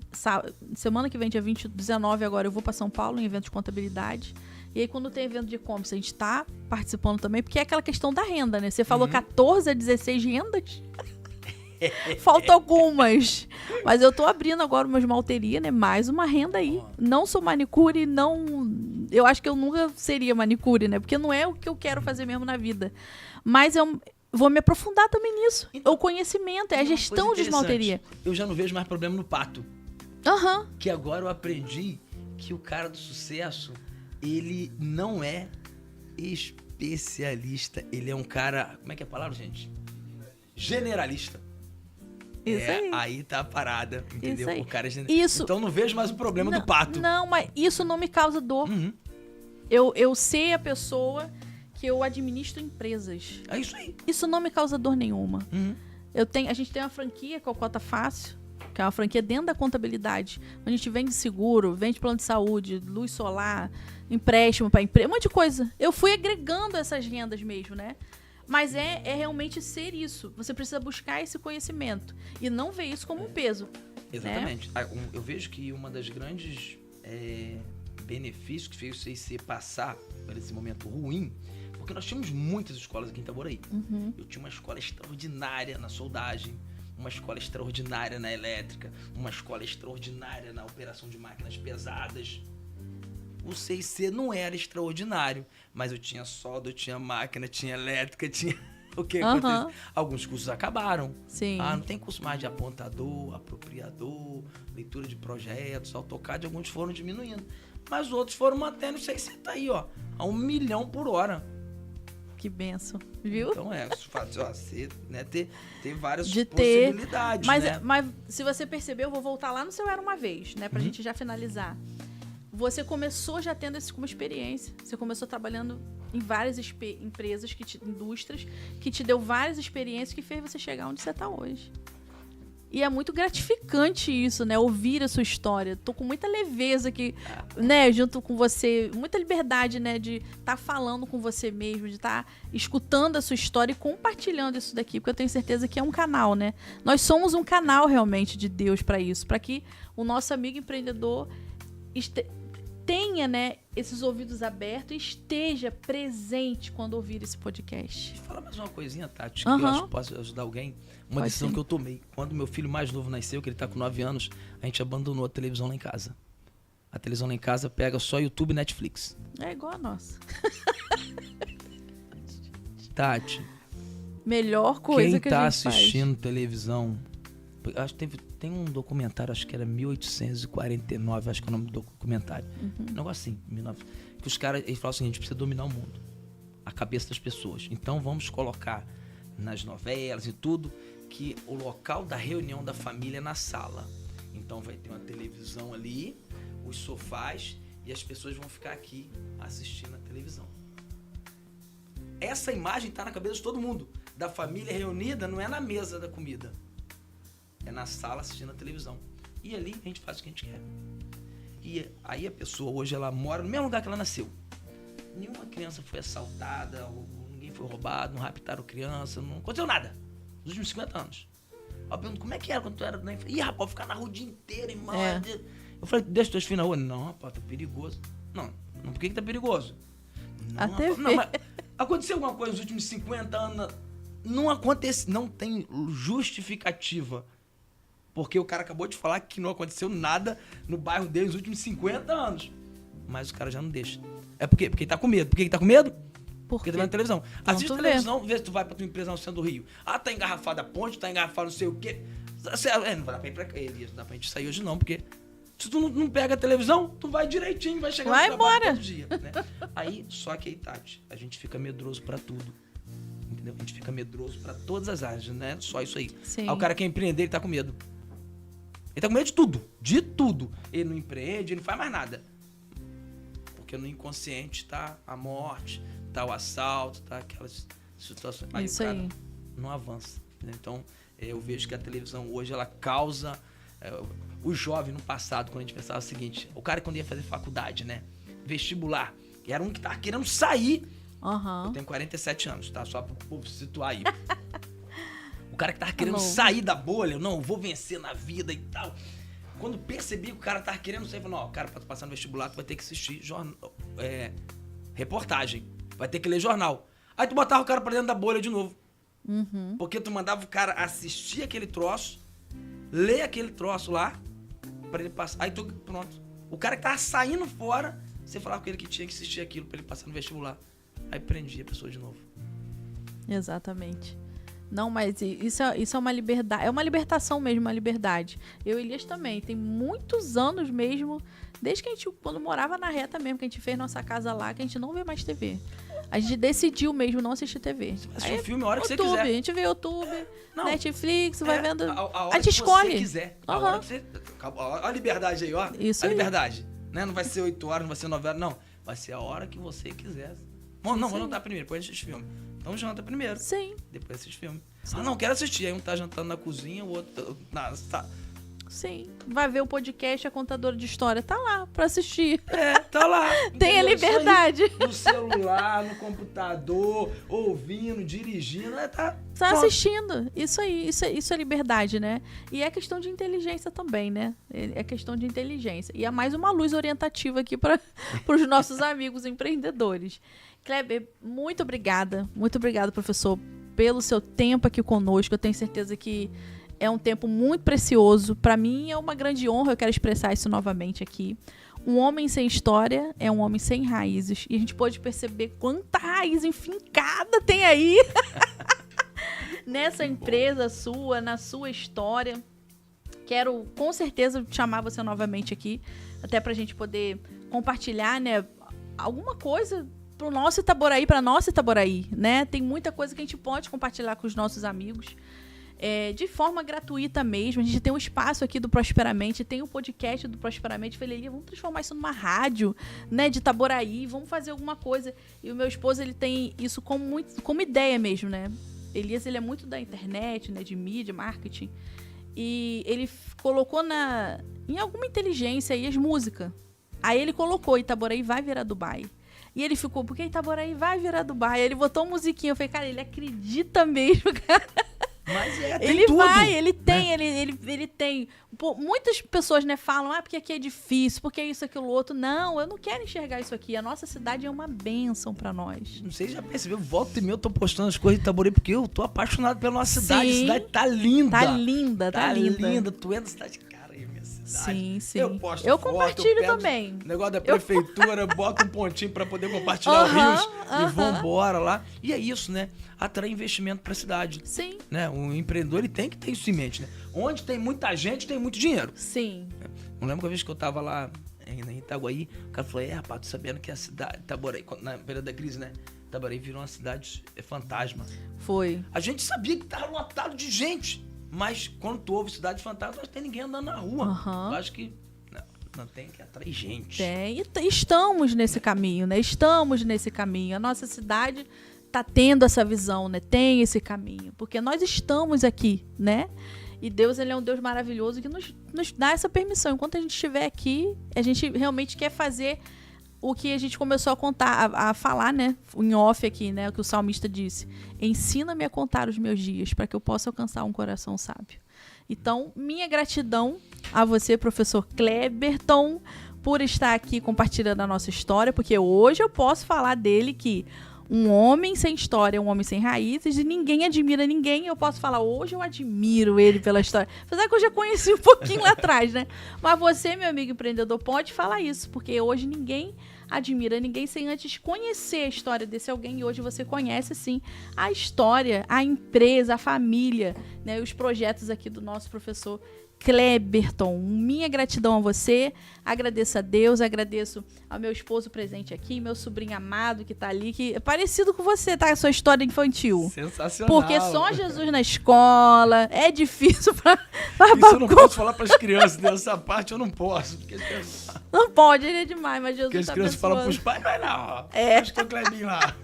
[SPEAKER 4] Semana que vem, dia 19 agora, eu vou para São Paulo, em evento de contabilidade. E aí, quando tem evento de e-commerce, a gente tá participando também, porque é aquela questão da renda, né? Você falou 14 a 16 rendas? Faltam algumas. Mas eu tô abrindo agora uma esmalteria, né? Mais uma renda aí. Não sou manicure, não... Eu acho que eu nunca seria manicure, né? Porque não é o que eu quero fazer mesmo na vida. Mas eu vou me aprofundar também nisso. Então, o conhecimento, é a gestão de esmalteria.
[SPEAKER 3] Eu já não vejo mais problema no pato.
[SPEAKER 4] Aham.
[SPEAKER 3] Que agora eu aprendi que o cara do sucesso, ele não é especialista. Ele é um cara... Como é que é a palavra, gente? Generalista.
[SPEAKER 4] Isso
[SPEAKER 3] aí tá a parada, entendeu?
[SPEAKER 4] Isso aí.
[SPEAKER 3] O cara é
[SPEAKER 4] Isso.
[SPEAKER 3] Então não vejo mais o problema do pato.
[SPEAKER 4] Não, mas isso não me causa dor.
[SPEAKER 3] Uhum.
[SPEAKER 4] Eu sei a pessoa que eu administro empresas.
[SPEAKER 3] É isso aí.
[SPEAKER 4] Isso não me causa dor nenhuma.
[SPEAKER 3] Uhum.
[SPEAKER 4] A gente tem uma franquia que é o Cota Fácil, que é uma franquia dentro da contabilidade. A gente vende seguro, vende plano de saúde, luz solar, empréstimo para empresa, um monte de coisa. Eu fui agregando essas rendas mesmo, né? Mas é realmente ser isso. Você precisa buscar esse conhecimento e não ver isso como um peso.
[SPEAKER 3] Exatamente. Eu vejo que uma das grandes benefícios que fez o CIC passar por esse momento ruim, porque nós tínhamos muitas escolas aqui em Itaboraí.
[SPEAKER 4] Uhum.
[SPEAKER 3] Eu tinha uma escola extraordinária na soldagem, uma escola extraordinária na elétrica, uma escola extraordinária na operação de máquinas pesadas. O CIC não era extraordinário, mas eu tinha solda, eu tinha máquina, tinha elétrica, tinha... O que aconteceu? Alguns cursos acabaram.
[SPEAKER 4] Sim.
[SPEAKER 3] Não tem curso mais de apontador, apropriador, leitura de projetos, AutoCAD, alguns foram diminuindo. Mas outros foram mantendo, sei se tá aí, ó, a 1 milhão por hora.
[SPEAKER 4] Que benção, viu?
[SPEAKER 3] Então você, né, ter várias
[SPEAKER 4] De
[SPEAKER 3] possibilidades, né?
[SPEAKER 4] Mas se você percebeu, eu vou voltar lá no seu Era Uma Vez, né? Pra gente já finalizar. Você começou já tendo isso como experiência. Você começou trabalhando em várias empresas, indústrias, que te deu várias experiências que fez você chegar onde você está hoje. E é muito gratificante isso, né? Ouvir a sua história. Tô com muita leveza aqui, né? Junto com você. Muita liberdade, né? De estar falando com você mesmo, de estar escutando a sua história e compartilhando isso daqui. Porque eu tenho certeza que é um canal, né? Nós somos um canal realmente de Deus para isso. Para que o nosso amigo empreendedor tenha, né, esses ouvidos abertos e esteja presente quando ouvir esse podcast.
[SPEAKER 3] Fala mais uma coisinha, Tati, que eu acho que posso ajudar alguém. Uma decisão que eu tomei. Quando meu filho mais novo nasceu, que ele tá com 9 anos, a gente abandonou a televisão lá em casa. A televisão lá em casa pega só YouTube e Netflix.
[SPEAKER 4] É igual a nossa.
[SPEAKER 3] Tati,
[SPEAKER 4] melhor coisa que a gente faz.
[SPEAKER 3] Quem tá assistindo televisão... Acho que tem um documentário, acho que era 1849, acho que é o nome do documentário. Um negócio assim, 19, que os caras, eles falam assim, a gente precisa dominar o mundo, a cabeça das pessoas. Então vamos colocar nas novelas e tudo, que o local da reunião da família é na sala. Então vai ter uma televisão ali, os sofás, e as pessoas vão ficar aqui assistindo a televisão. Essa imagem tá na cabeça de todo mundo. Da família reunida, não é na mesa da comida. É na sala assistindo a televisão. E ali a gente faz o que a gente quer. E aí a pessoa hoje ela mora no mesmo lugar que ela nasceu. Nenhuma criança foi assaltada, ninguém foi roubado, não raptaram criança, não aconteceu nada. Nos últimos 50 anos. Eu pergunto, como é que era quando tu era na infância? Ih, rapaz, ficar na rua o dia inteiro, irmão. Eu falei, deixa teus filhos na rua. Não, rapaz, tá perigoso. Não, por que tá perigoso? Não, rapaz, não, mas aconteceu alguma coisa nos últimos 50 anos? Não acontece, não tem justificativa. Porque o cara acabou de falar que não aconteceu nada no bairro dele nos últimos 50 anos. Mas o cara já não deixa. É por quê? Porque ele tá com medo. Por que ele tá com medo? Porque tá vendo televisão. Assiste televisão, vê se tu vai pra tua empresa no centro do Rio. Tá engarrafada a ponte, tá engarrafada não sei o quê. Não vai dar pra ir pra ele. Não dá pra gente sair hoje não, porque se tu não pega a televisão, tu vai direitinho, vai chegar
[SPEAKER 4] no
[SPEAKER 3] trabalho todo dia. Né? Só que aí, Tati, a gente fica medroso pra tudo. Entendeu? A gente fica medroso pra todas as áreas, né? Só isso aí.
[SPEAKER 4] Sim.
[SPEAKER 3] Aí o cara quer empreender, ele tá com medo. Ele tá com medo de tudo. De tudo. Ele não empreende, ele não faz mais nada. Porque no inconsciente tá a morte, tá o assalto, tá aquelas situações. Aí
[SPEAKER 4] isso
[SPEAKER 3] o cara
[SPEAKER 4] aí.
[SPEAKER 3] não avança. Né? Então, eu vejo que a televisão hoje, ela causa... o jovem no passado, quando a gente pensava o seguinte, o cara quando ia fazer faculdade, né? Vestibular, era um que tava querendo sair. Eu tenho 47 anos, tá? Só pro povo se situar aí. O cara que tava querendo sair da bolha, não, vou vencer na vida e tal. Quando percebi que o cara tava querendo sair, eu falei, não, cara, pra tu passar no vestibular, tu vai ter que assistir reportagem. Vai ter que ler jornal. Aí tu botava o cara pra dentro da bolha de novo. Porque tu mandava o cara assistir aquele troço, ler aquele troço lá, pra ele passar. Aí tu, pronto. O cara que tava saindo fora, você falava com ele que tinha que assistir aquilo pra ele passar no vestibular. Aí prendia a pessoa de novo.
[SPEAKER 4] Exatamente. Não, mas isso é uma liberdade, é uma libertação mesmo, uma liberdade. Eu e Elias também, tem muitos anos mesmo, desde que a gente, quando morava na Reta mesmo, que a gente fez nossa casa lá, que a gente não vê mais TV. A gente decidiu mesmo não assistir TV.
[SPEAKER 3] Assistir um filme a hora que você
[SPEAKER 4] YouTube,
[SPEAKER 3] quiser.
[SPEAKER 4] a gente vê YouTube,
[SPEAKER 3] Não,
[SPEAKER 4] Netflix, vai vendo.
[SPEAKER 3] A hora
[SPEAKER 4] A gente
[SPEAKER 3] que
[SPEAKER 4] escolhe.
[SPEAKER 3] você quiser. A
[SPEAKER 4] Aham.
[SPEAKER 3] hora que você... Olha a liberdade aí, ó.
[SPEAKER 4] Isso
[SPEAKER 3] a
[SPEAKER 4] aí.
[SPEAKER 3] liberdade. Né? Não vai ser 8 horas, não vai ser 9 horas, não. Vai ser a hora que você quiser. Bom, não, vou jantar primeiro, depois assiste filme. Então janta primeiro,
[SPEAKER 4] Sim,
[SPEAKER 3] depois assiste filme.
[SPEAKER 4] Sim.
[SPEAKER 3] Ah, não, quero assistir. Aí um tá jantando na cozinha, o outro...
[SPEAKER 4] sim. Vai ver o podcast, a contadora de história tá lá pra assistir.
[SPEAKER 3] Tá lá.
[SPEAKER 4] Tem a
[SPEAKER 3] entendeu? Isso aí,
[SPEAKER 4] liberdade.
[SPEAKER 3] no celular, no computador, ouvindo, dirigindo, tá
[SPEAKER 4] Tá
[SPEAKER 3] pronto.
[SPEAKER 4] assistindo. Isso aí, isso é liberdade, né? E é questão de inteligência também, né? É questão de inteligência. E é mais uma luz orientativa aqui para os nossos amigos empreendedores. Kleber, muito obrigada. Muito obrigada, professor, pelo seu tempo aqui conosco. Eu tenho certeza que é um tempo muito precioso. Para mim é uma grande honra, eu quero expressar isso novamente aqui. Um homem sem história é um homem sem raízes. E a gente pode perceber quanta raiz enfincada tem aí nessa empresa sua, na sua história. Quero, com certeza, chamar você novamente aqui, até pra gente poder compartilhar, né, alguma coisa pro nosso Itaboraí, pra nossa Itaboraí, né? Tem muita coisa que a gente pode compartilhar com os nossos amigos. De forma gratuita mesmo. A gente tem um espaço aqui do Prosperamente, tem um podcast do Prosperamente. Falei, vamos transformar isso numa rádio, né, de Itaboraí, vamos fazer alguma coisa. E o meu esposo, ele tem isso como ideia mesmo, né? Elias, ele é muito da internet, né, de mídia, marketing. E ele colocou em alguma inteligência aí as músicas. Aí ele colocou, Itaboraí vai virar Dubai. E ele ficou, porque Itaboraí vai virar Dubai. Aí ele botou uma musiquinha. Eu falei, cara, ele acredita mesmo, cara.
[SPEAKER 3] Mas tem
[SPEAKER 4] Ele
[SPEAKER 3] tudo.
[SPEAKER 4] ele tem, ele tem. Pô, muitas pessoas, né, falam, porque aqui é difícil, porque é isso, aquilo, outro. Não, eu não quero enxergar isso aqui. A nossa cidade é uma bênção pra nós.
[SPEAKER 3] Não sei se já percebeu, volta e meia eu tô postando as coisas de Itaboraí, porque eu tô apaixonado pela nossa cidade.
[SPEAKER 4] Sim.
[SPEAKER 3] A cidade tá linda.
[SPEAKER 4] Tá linda, tá linda.
[SPEAKER 3] Tu entra na cidade, cara, aí minha cidade.
[SPEAKER 4] Sim, sim.
[SPEAKER 3] Eu posto
[SPEAKER 4] Eu
[SPEAKER 3] foto,
[SPEAKER 4] compartilho
[SPEAKER 3] pego
[SPEAKER 4] também.
[SPEAKER 3] o negócio da prefeitura, boto um pontinho pra poder compartilhar o Rios e vambora lá. E é isso, né? Atrair investimento pra cidade.
[SPEAKER 4] Sim.
[SPEAKER 3] Né? O empreendedor, ele tem que ter isso em mente, né? Onde tem muita gente, tem muito dinheiro.
[SPEAKER 4] Sim.
[SPEAKER 3] Não lembro que a vez que eu tava lá em Itaguaí, o cara falou, rapaz, tô sabendo que a cidade, Itaboraí, na período da crise, né? Itaboraí virou uma cidade fantasma.
[SPEAKER 4] Foi.
[SPEAKER 3] A gente sabia que tava lotado de gente, mas quando tu ouve cidade fantasma, não tem ninguém andando na rua. Eu acho que não tem que atrair gente.
[SPEAKER 4] Tem. E estamos nesse caminho, né? Estamos nesse caminho. A nossa cidade tá tendo essa visão, né? Tem esse caminho. Porque nós estamos aqui, né? E Deus, ele é um Deus maravilhoso que nos dá essa permissão. Enquanto a gente estiver aqui, a gente realmente quer fazer o que a gente começou a contar, a falar, né? Em off aqui, né? O que o salmista disse. Ensina-me a contar os meus dias para que eu possa alcançar um coração sábio. Então, minha gratidão a você, professor Kleberton, por estar aqui compartilhando a nossa história, porque hoje eu posso falar dele que um homem sem história é um homem sem raízes e ninguém admira ninguém. Eu posso falar, hoje eu admiro ele pela história. Apesar que eu já conheci um pouquinho lá atrás, né? Mas você, meu amigo empreendedor, pode falar isso, porque hoje ninguém admira ninguém sem antes conhecer a história desse alguém. E hoje você conhece, sim, a história, a empresa, a família, né? E os projetos aqui do nosso professor Kleberton. Minha gratidão a você, agradeço a Deus, agradeço ao meu esposo presente aqui, meu sobrinho amado que tá ali, que é parecido com você, tá? A sua história infantil.
[SPEAKER 3] Sensacional.
[SPEAKER 4] Porque só Jesus na escola é difícil pra
[SPEAKER 3] Isso eu não posso falar pras crianças, dessa parte eu não posso. Porque
[SPEAKER 4] Não pode, ele é demais, mas Jesus
[SPEAKER 3] porque as
[SPEAKER 4] tá
[SPEAKER 3] crianças falam
[SPEAKER 4] abençoando.
[SPEAKER 3] pros pais, vai lá, ó.
[SPEAKER 4] É.
[SPEAKER 3] Pastor Clebinho lá.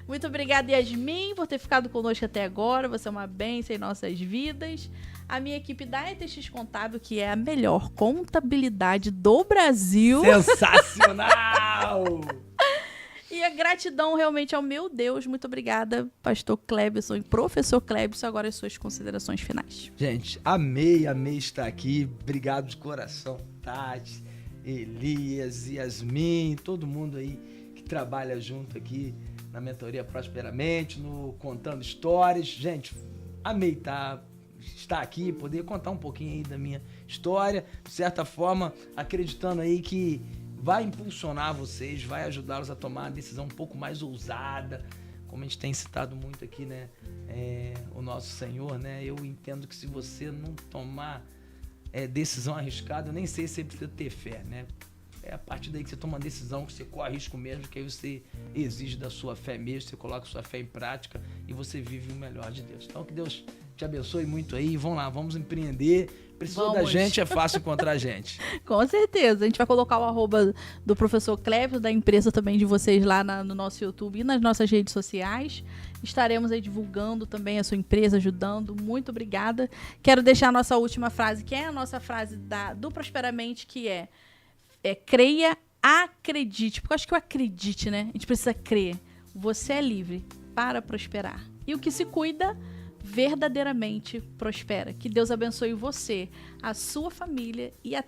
[SPEAKER 4] Muito obrigada, Yasmin, por ter ficado conosco até agora. Você é uma bênção em nossas vidas. A minha equipe da ETX Contábil, que é a melhor contabilidade do Brasil.
[SPEAKER 3] Sensacional!
[SPEAKER 4] E a gratidão realmente ao meu Deus. Muito obrigada, pastor Kleberson e professor Kleberson. Agora as suas considerações finais.
[SPEAKER 3] Gente, amei estar aqui. Obrigado de coração, Tati, Elias, Yasmin, todo mundo aí que trabalha junto aqui na Mentoria Prosperamente, no Contando Histórias. Gente, amei estar aqui, poder contar um pouquinho aí da minha história, de certa forma, acreditando aí que vai impulsionar vocês, vai ajudá-los a tomar uma decisão um pouco mais ousada, como a gente tem citado muito aqui, né, o nosso Senhor, né, eu entendo que se você não tomar decisão arriscada, eu nem sei se você precisa ter fé, né? É a partir daí que você toma uma decisão, que você corre risco mesmo, que aí você exige da sua fé mesmo, você coloca a sua fé em prática e você vive o melhor de Deus. Então, que Deus te abençoe muito aí. Vamos lá, vamos empreender. Precisou da gente, é fácil encontrar a gente.
[SPEAKER 4] Com certeza. A gente vai colocar o arroba do professor Clévio, da empresa também de vocês lá no nosso YouTube e nas nossas redes sociais. Estaremos aí divulgando também a sua empresa, ajudando. Muito obrigada. Quero deixar a nossa última frase, que é a nossa frase do Prosperamente, que é creia, acredite. Porque eu acho que o acredite, né? A gente precisa crer. Você é livre para prosperar. E o que se cuida verdadeiramente prospera. Que Deus abençoe você, a sua família e até